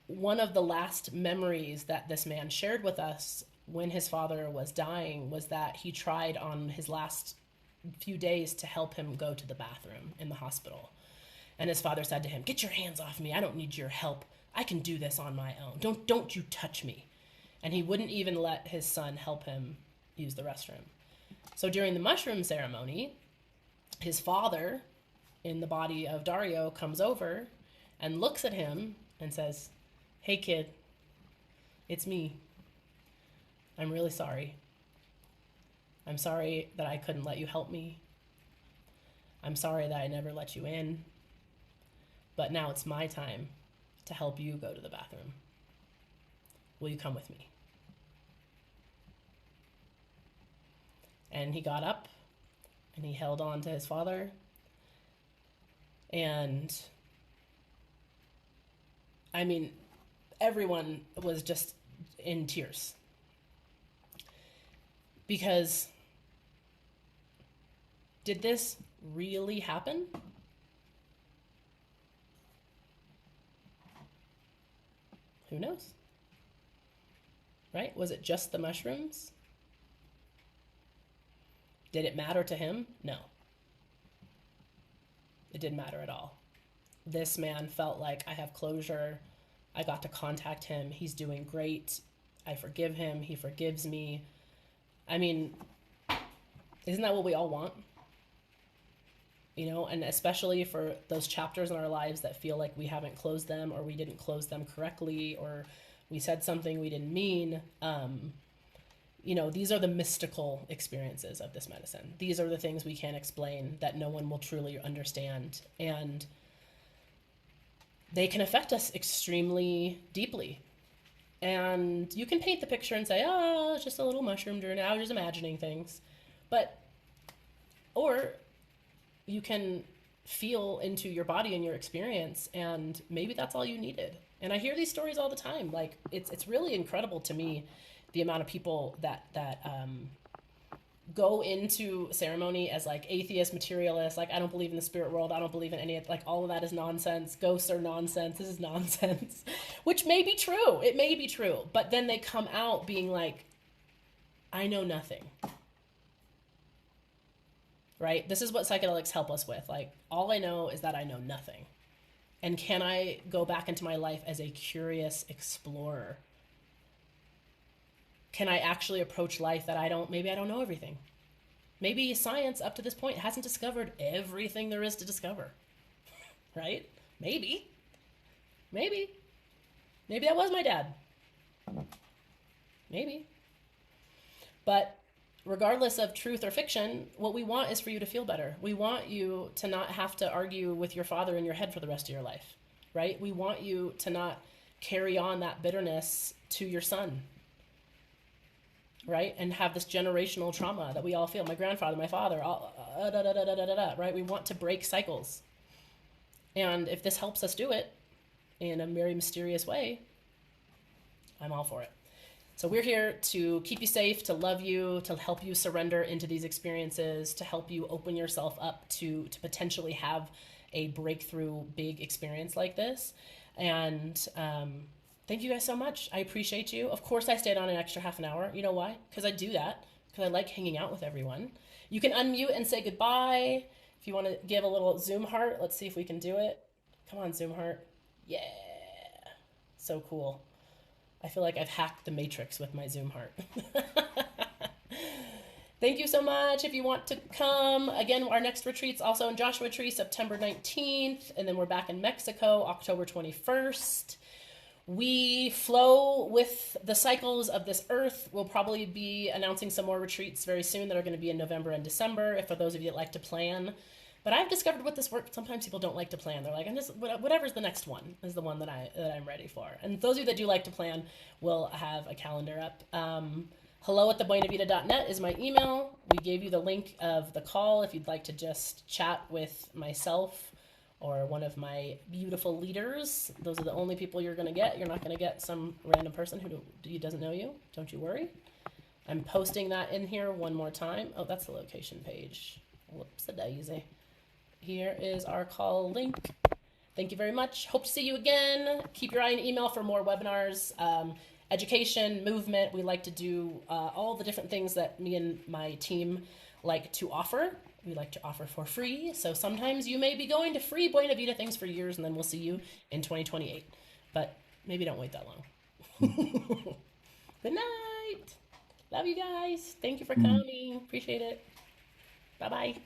one of the last memories that this man shared with us when his father was dying was that he tried on his last few days to help him go to the bathroom in the hospital. And his father said to him, get your hands off me. I don't need your help. I can do this on my own. Don't you touch me. And he wouldn't even let his son help him use the restroom. So during the mushroom ceremony, his father, in the body of Dario, comes over and looks at him and says, hey kid, it's me. I'm really sorry. I'm sorry that I couldn't let you help me. I'm sorry that I never let you in. But now it's my time to help you go to the bathroom. Will you come with me? And he got up and he held on to his father. And I mean, everyone was just in tears. Because did this really happen? Who knows? Right? Was it just the mushrooms? Did it matter to him? No. It didn't matter at all. This man felt like, I have closure. I got to contact him. He's doing great. I forgive him. He forgives me. I mean, isn't that what we all want? And especially for those chapters in our lives that feel like we haven't closed them, or we didn't close them correctly, or we said something we didn't mean. These are the mystical experiences of this medicine. These are the things we can't explain, that no one will truly understand. And they can affect us extremely deeply. And you can paint the picture and say, oh, it's just a little mushroom journey. I was just imagining things. Or you can feel into your body and your experience, and maybe that's all you needed. And I hear these stories all the time. Like, it's really incredible to me, the amount of people that go into ceremony as like atheist, materialist, like I don't believe in the spirit world, I don't believe in any of, like, all of that is nonsense, ghosts are nonsense, this is nonsense, which may be true, it may be true, but then they come out being like, I know nothing. Right? This is what psychedelics help us with. Like, all I know is that I know nothing. And can I go back into my life as a curious explorer? Can I actually approach life that maybe I don't know everything. Maybe science up to this point hasn't discovered everything there is to discover. Right? Maybe. Maybe that was my dad. Maybe. But regardless of truth or fiction, what we want is for you to feel better. We want you to not have to argue with your father in your head for the rest of your life, right? We want you to not carry on that bitterness to your son, right? And have this generational trauma that we all feel. My grandfather, my father, right? We want to break cycles. And if this helps us do it in a very mysterious way, I'm all for it. So we're here to keep you safe, to love you, to help you surrender into these experiences, to help you open yourself up to potentially have a breakthrough big experience like this. And thank you guys so much. I appreciate you. Of course, I stayed on an extra half an hour. You know why? Because I do that, because I like hanging out with everyone. You can unmute and say goodbye. If you want to give a little Zoom heart, let's see if we can do it. Come on, Zoom heart. Yeah. So cool. I feel like I've hacked the matrix with my Zoom heart. Thank you so much. If you want to come, again, our next retreat's also in Joshua Tree, September 19th, and then we're back in Mexico, October 21st. We flow with the cycles of this earth. We'll probably be announcing some more retreats very soon that are going to be in November and December, if for those of you that like to plan. But I've discovered with this work, sometimes people don't like to plan. They're like, I'm just, whatever's the next one is the one that I'm ready for. And those of you that do like to plan will have a calendar up. hello@thebuenavida.net is my email. We gave you the link of the call if you'd like to just chat with myself or one of my beautiful leaders. Those are the only people you're going to get. You're not going to get some random person who doesn't know you. Don't you worry. I'm posting that in here one more time. Oh, that's the location page. Whoops-a-daisy. Here is our call link. Thank you very much. Hope to see you again. Keep your eye on email for more webinars, education, movement. We like to do all the different things that me and my team like to offer. We like to offer for free. So sometimes you may be going to free Buena Vida things for years, and then we'll see you in 2028. But maybe don't wait that long. Good night. Love you guys. Thank you for coming. Appreciate it. Bye-bye.